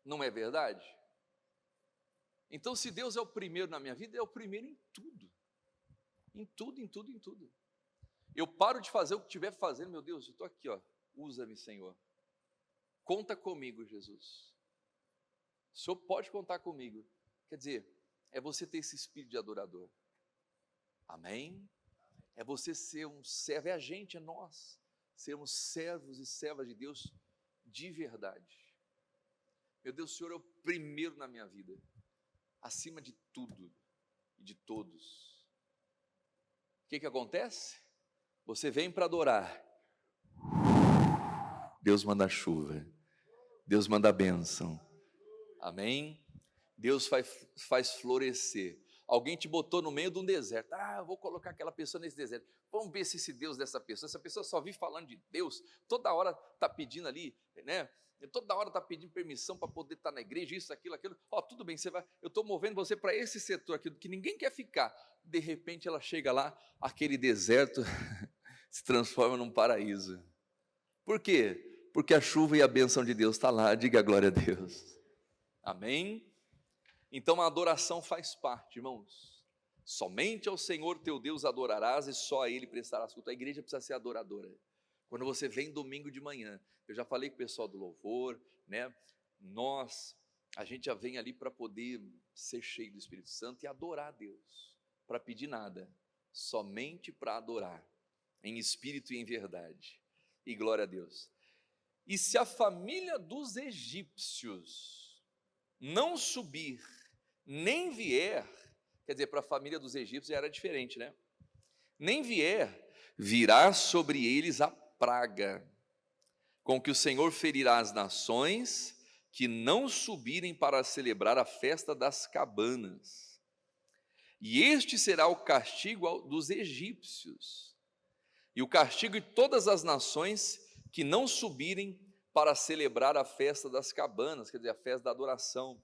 Não é verdade? Então, se Deus é o primeiro na minha vida, é o primeiro em tudo. Em tudo, em tudo, em tudo. Eu paro de fazer o que estiver fazendo, meu Deus, eu estou aqui, ó. Usa-me, Senhor. Conta comigo, Jesus. O Senhor pode contar comigo. Quer dizer, é você ter esse espírito de adorador. Amém? É você ser um servo, é a gente, é nós. Sermos servos e servas de Deus de verdade. Meu Deus, o Senhor é o primeiro na minha vida. Acima de tudo e de todos. O que acontece? Você vem para adorar. Deus manda chuva. Deus manda bênção. Amém? Deus faz florescer. Alguém te botou no meio de um deserto. Eu vou colocar aquela pessoa nesse deserto. Vamos ver se esse Deus dessa pessoa, essa pessoa só vive falando de Deus, toda hora está pedindo ali, né? Toda hora está pedindo permissão para poder estar na igreja, isso, aquilo. Tudo bem, você vai, eu estou movendo você para esse setor aqui, que ninguém quer ficar. De repente ela chega lá, aquele deserto se transforma num paraíso. Por quê? Porque a chuva e a bênção de Deus está lá, diga glória a Deus. Amém? Então a adoração faz parte, irmãos. Somente ao Senhor teu Deus adorarás e só a Ele prestarás culto. A igreja precisa ser adoradora. Quando você vem domingo de manhã, eu já falei com o pessoal do louvor, né? A gente já vem ali para poder ser cheio do Espírito Santo e adorar a Deus, para pedir nada, somente para adorar, em espírito e em verdade. E glória a Deus. E se a família dos egípcios não subir, nem vier, quer dizer, para a família dos egípcios era diferente, né? Nem vier, virá sobre eles a praga, com que o Senhor ferirá as nações que não subirem para celebrar a festa das cabanas. E este será o castigo dos egípcios, e o castigo de todas as nações que não subirem para celebrar a festa das cabanas, quer dizer, a festa da adoração.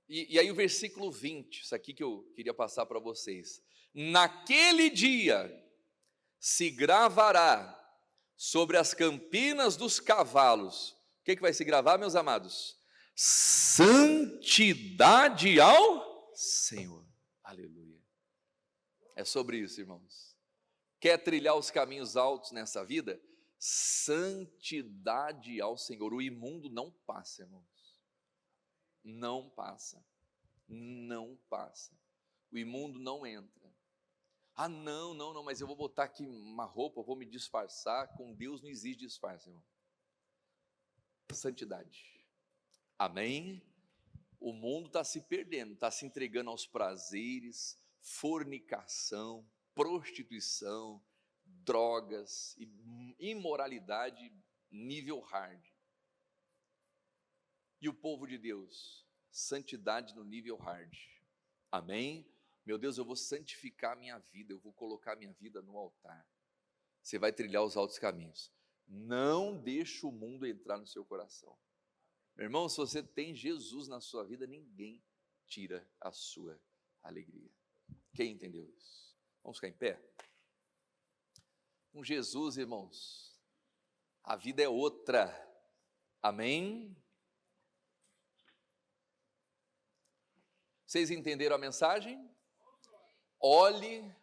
E aí o versículo 20, isso aqui que eu queria passar para vocês. Naquele dia se gravará sobre as campinas dos cavalos. O que vai se gravar, meus amados? Santidade ao Senhor. Aleluia. É sobre isso, irmãos. Quer trilhar os caminhos altos nessa vida? Santidade ao Senhor. O imundo não passa, irmãos. Não passa. Não passa. O imundo não entra. Não, mas eu vou botar aqui uma roupa, eu vou me disfarçar. Com Deus não existe disfarce, irmão. Santidade. Amém? O mundo está se perdendo, está se entregando aos prazeres, fornicação, prostituição, drogas e imoralidade nível hard. E o povo de Deus, santidade no nível hard. Amém? Meu Deus, eu vou santificar a minha vida, eu vou colocar a minha vida no altar. Você vai trilhar os altos caminhos. Não deixe o mundo entrar no seu coração. Meu irmão, se você tem Jesus na sua vida, ninguém tira a sua alegria. Quem entendeu isso? Vamos ficar em pé? Com Jesus, irmãos, a vida é outra. Amém? Vocês entenderam a mensagem? Olhe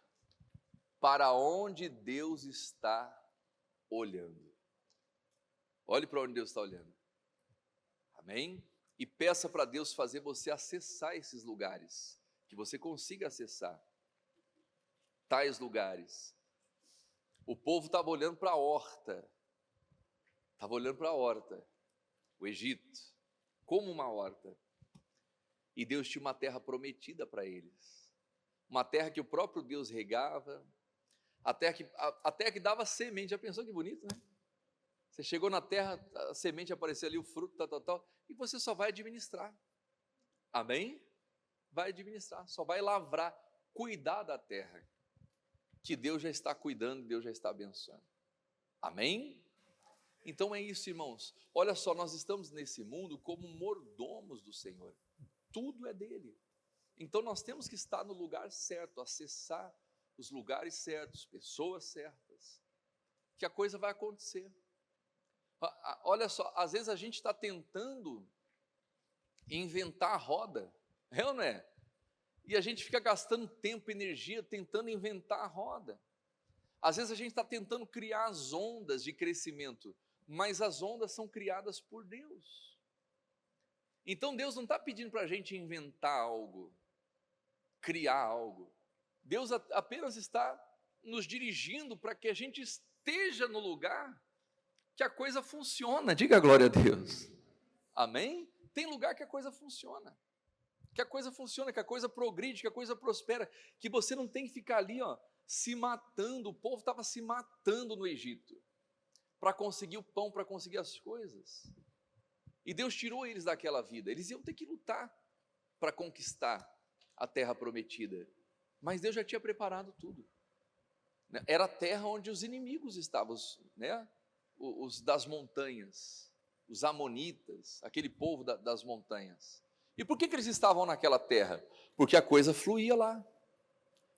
para onde Deus está olhando. Olhe para onde Deus está olhando. Amém? E peça para Deus fazer você acessar esses lugares, que você consiga acessar tais lugares. O povo estava olhando para a horta, o Egito, como uma horta. E Deus tinha uma terra prometida para eles, uma terra que o próprio Deus regava, a terra que dava semente. Já pensou que bonito, né? Você chegou na terra, a semente apareceu ali, o fruto, tal, e você só vai administrar. Amém? Vai administrar, só vai lavrar, cuidar da terra, que Deus já está cuidando, Deus já está abençoando. Amém? Então é isso, irmãos. Olha só, nós estamos nesse mundo como mordomos do Senhor. Tudo é dele. Então nós temos que estar no lugar certo, acessar os lugares certos, pessoas certas, que a coisa vai acontecer. Olha só, às vezes a gente está tentando inventar a roda, é ou não é? E a gente fica gastando tempo e energia tentando inventar a roda. Às vezes a gente está tentando criar as ondas de crescimento, mas as ondas são criadas por Deus. Então Deus não está pedindo para a gente inventar algo, criar algo. Deus apenas está nos dirigindo para que a gente esteja no lugar que a coisa funciona. Diga glória a Deus. Amém? Tem lugar que a coisa funciona. Que a coisa progride, que a coisa prospera, que você não tem que ficar ali, se matando. O povo estava se matando no Egito para conseguir o pão, para conseguir as coisas. E Deus tirou eles daquela vida. Eles iam ter que lutar para conquistar a terra prometida. Mas Deus já tinha preparado tudo. Era a terra onde os inimigos estavam, né? Os das montanhas, os amonitas, aquele povo das montanhas. E por que eles estavam naquela terra? Porque a coisa fluía lá,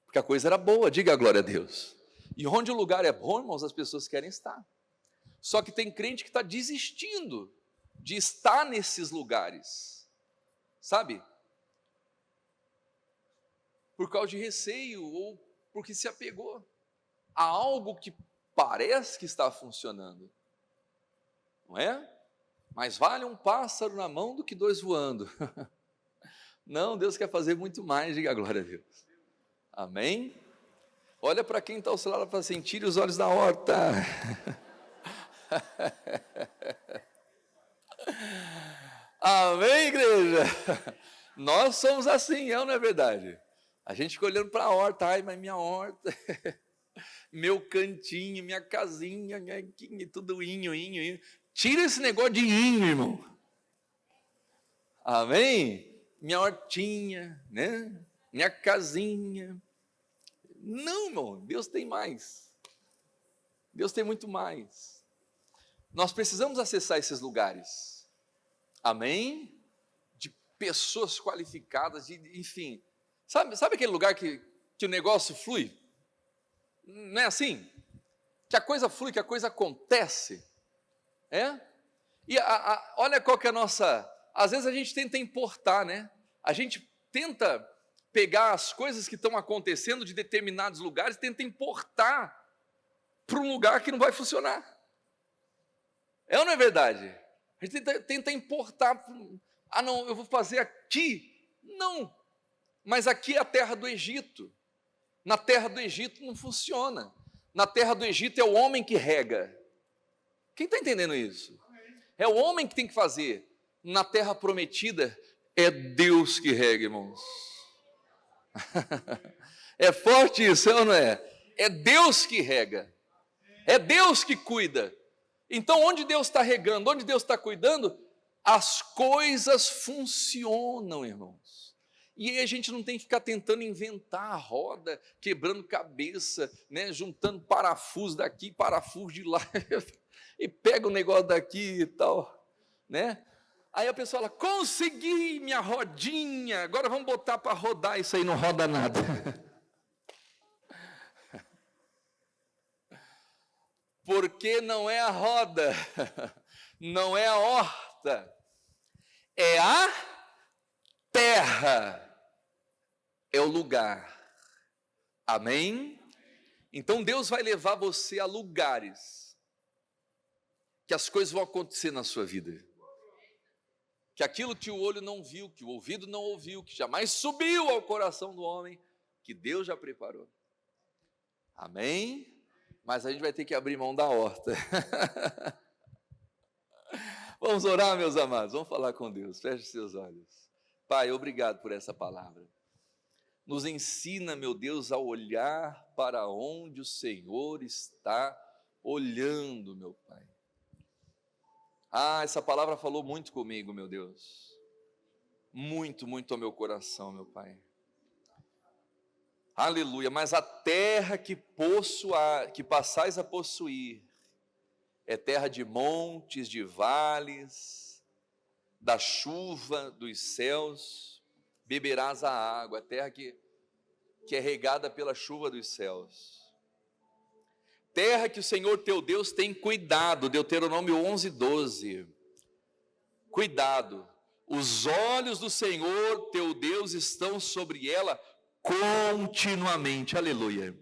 porque a coisa era boa. Diga a glória a Deus. E onde o lugar é bom, irmãos, as pessoas querem estar. Só que tem crente que está desistindo de estar nesses lugares, sabe? Por causa de receio, ou porque se apegou a algo que parece que está funcionando, não é? Mais vale um pássaro na mão do que dois voando. Não, Deus quer fazer muito mais, diga a glória a Deus. Amém? Olha para quem está ao seu lado e fala assim: tire os olhos da horta. Amém, igreja? Nós somos assim, não é verdade? A gente fica olhando para a horta, ai, mas minha horta, meu cantinho, minha casinha, tudo inho. Tira esse negócio de inho, irmão. Amém? Minha hortinha, né? Minha casinha. Não, irmão, Deus tem mais. Deus tem muito mais. Nós precisamos acessar esses lugares. Amém? De pessoas qualificadas, enfim. Sabe aquele lugar que o negócio flui? Não é assim? Que a coisa flui, que a coisa acontece. É? E olha qual que é a nossa... Às vezes a gente tenta importar, né? A gente tenta pegar as coisas que estão acontecendo de determinados lugares, tenta importar para um lugar que não vai funcionar. É ou não é verdade? A gente tenta importar. Não, eu vou fazer aqui. Não, mas aqui é a terra do Egito. Na terra do Egito não funciona. Na terra do Egito é o homem que rega. Quem está entendendo isso? É o homem que tem que fazer. Na terra prometida, é Deus que rega, irmãos. É forte isso, é ou não é? É Deus que rega. É Deus que cuida. Então, onde Deus está regando, onde Deus está cuidando, as coisas funcionam, irmãos. E aí a gente não tem que ficar tentando inventar a roda, quebrando cabeça, né, juntando parafuso daqui, parafuso de lá, e pega o negócio daqui e tal, né? Aí a pessoa fala: consegui minha rodinha, agora vamos botar para rodar. Isso aí não roda nada. Porque não é a roda, não é a horta, é a terra, é o lugar. Amém? Então Deus vai levar você a lugares que as coisas vão acontecer na sua vida. Que aquilo que o olho não viu, que o ouvido não ouviu, que jamais subiu ao coração do homem, que Deus já preparou. Amém? Mas a gente vai ter que abrir mão da horta. Vamos orar, meus amados, vamos falar com Deus. Feche seus olhos. Pai, obrigado por essa palavra. Nos ensina, meu Deus, a olhar para onde o Senhor está olhando, meu Pai. Essa palavra falou muito comigo, meu Deus. Muito, muito ao meu coração, meu Pai. Aleluia. Mas a terra que passais a possuir é terra de montes, de vales, da chuva dos céus, beberás a água, a terra que é regada pela chuva dos céus. Terra que o Senhor teu Deus tem cuidado, Deuteronômio 11:12. Cuidado, os olhos do Senhor teu Deus estão sobre ela continuamente, aleluia,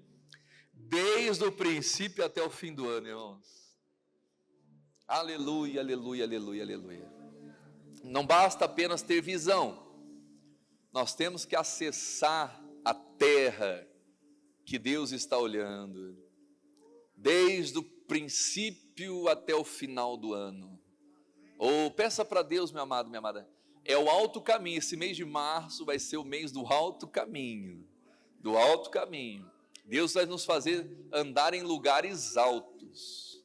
desde o princípio até o fim do ano, irmãos. Aleluia, aleluia, aleluia, aleluia. Não basta apenas ter visão, nós temos que acessar a terra que Deus está olhando, desde o princípio até o final do ano. Peça para Deus, meu amado, minha amada, é o alto caminho. Esse mês de março vai ser o mês do alto caminho, do alto caminho. Deus vai nos fazer andar em lugares altos,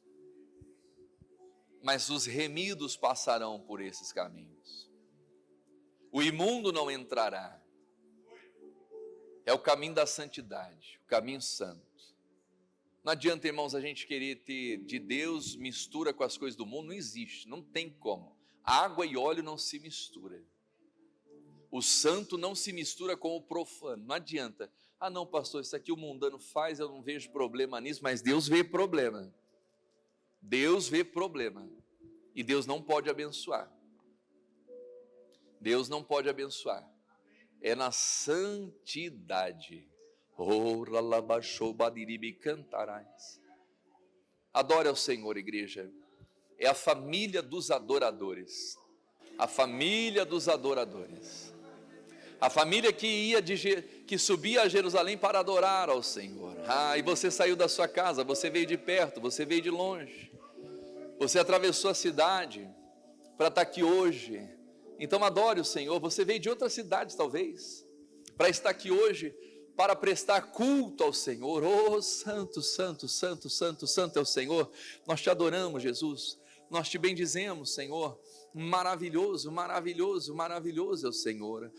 mas os remidos passarão por esses caminhos. O imundo não entrará. É o caminho da santidade, o caminho santo. Não adianta, irmãos, a gente querer ter de Deus mistura com as coisas do mundo. Não existe, não tem como. Água e óleo não se mistura. O santo não se mistura com o profano. Não adianta. Não, pastor, isso aqui o mundano faz, eu não vejo problema nisso, mas Deus vê problema. Deus vê problema. E Deus não pode abençoar. Deus não pode abençoar. É na santidade. Adore ao Senhor, igreja. É a família dos adoradores. A família dos adoradores. A família que subia a Jerusalém para adorar ao Senhor. E você saiu da sua casa, você veio de perto, você veio de longe. Você atravessou a cidade para estar aqui hoje. Então adore o Senhor. Você veio de outras cidades talvez, para estar aqui hoje, para prestar culto ao Senhor. Santo, santo, santo, santo, santo é o Senhor. Nós te adoramos, Jesus. Nós te bendizemos, Senhor. Maravilhoso, maravilhoso, maravilhoso é o Senhor.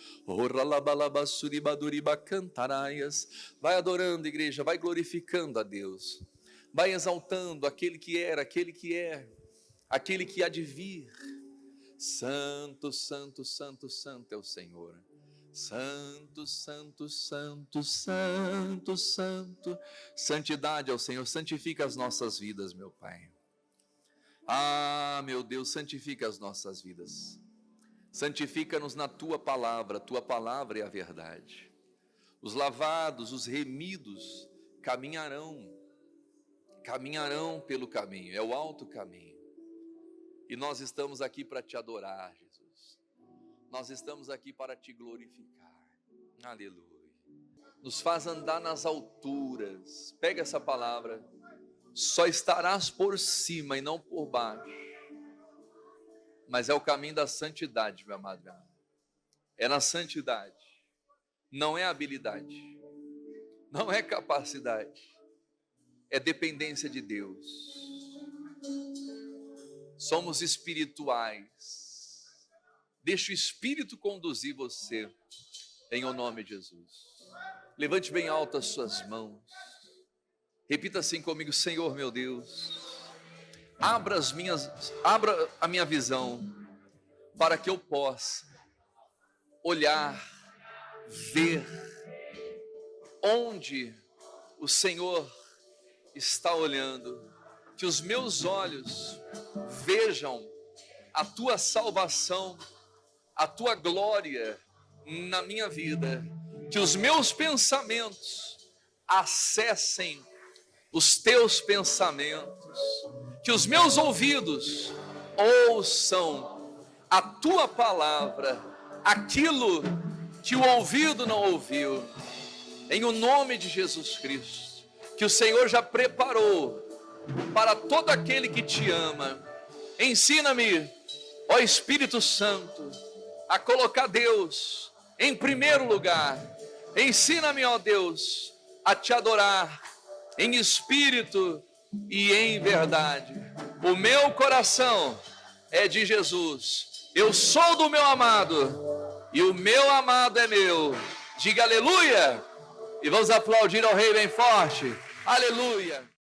Vai adorando, igreja, vai glorificando a Deus. Vai exaltando aquele que era, aquele que é, aquele que há de vir. Santo, santo, santo, santo é o Senhor. Santo, santo, santo, santo, santo. Santidade ao Senhor. Santifica as nossas vidas, meu Pai. Meu Deus, santifica as nossas vidas. Santifica-nos na Tua palavra é a verdade. Os lavados, os remidos caminharão pelo caminho, é o alto caminho. E nós estamos aqui para te adorar, Jesus. Nós estamos aqui para te glorificar. Aleluia. Nos faz andar nas alturas. Pega essa palavra. Só estarás por cima e não por baixo. Mas é o caminho da santidade, meu amado, meu amado. É na santidade. Não é habilidade. Não é capacidade. É dependência de Deus. Somos espirituais. Deixa o Espírito conduzir você, em o nome de Jesus. Levante bem alto as suas mãos. Repita assim comigo: Senhor meu Deus, abra a minha visão, para que eu possa olhar, ver onde o Senhor está olhando, que os meus olhos vejam a tua salvação, a tua glória na minha vida, que os meus pensamentos acessem os teus pensamentos, que os meus ouvidos ouçam a tua palavra, aquilo que o ouvido não ouviu, em o nome de Jesus Cristo, que o Senhor já preparou para todo aquele que te ama. Ensina-me, ó Espírito Santo, a colocar Deus em primeiro lugar. Ensina-me, ó Deus, a te adorar em espírito e em verdade. O meu coração é de Jesus. Eu sou do meu amado e o meu amado é meu. Diga aleluia! E vamos aplaudir ao Rei bem forte. Aleluia!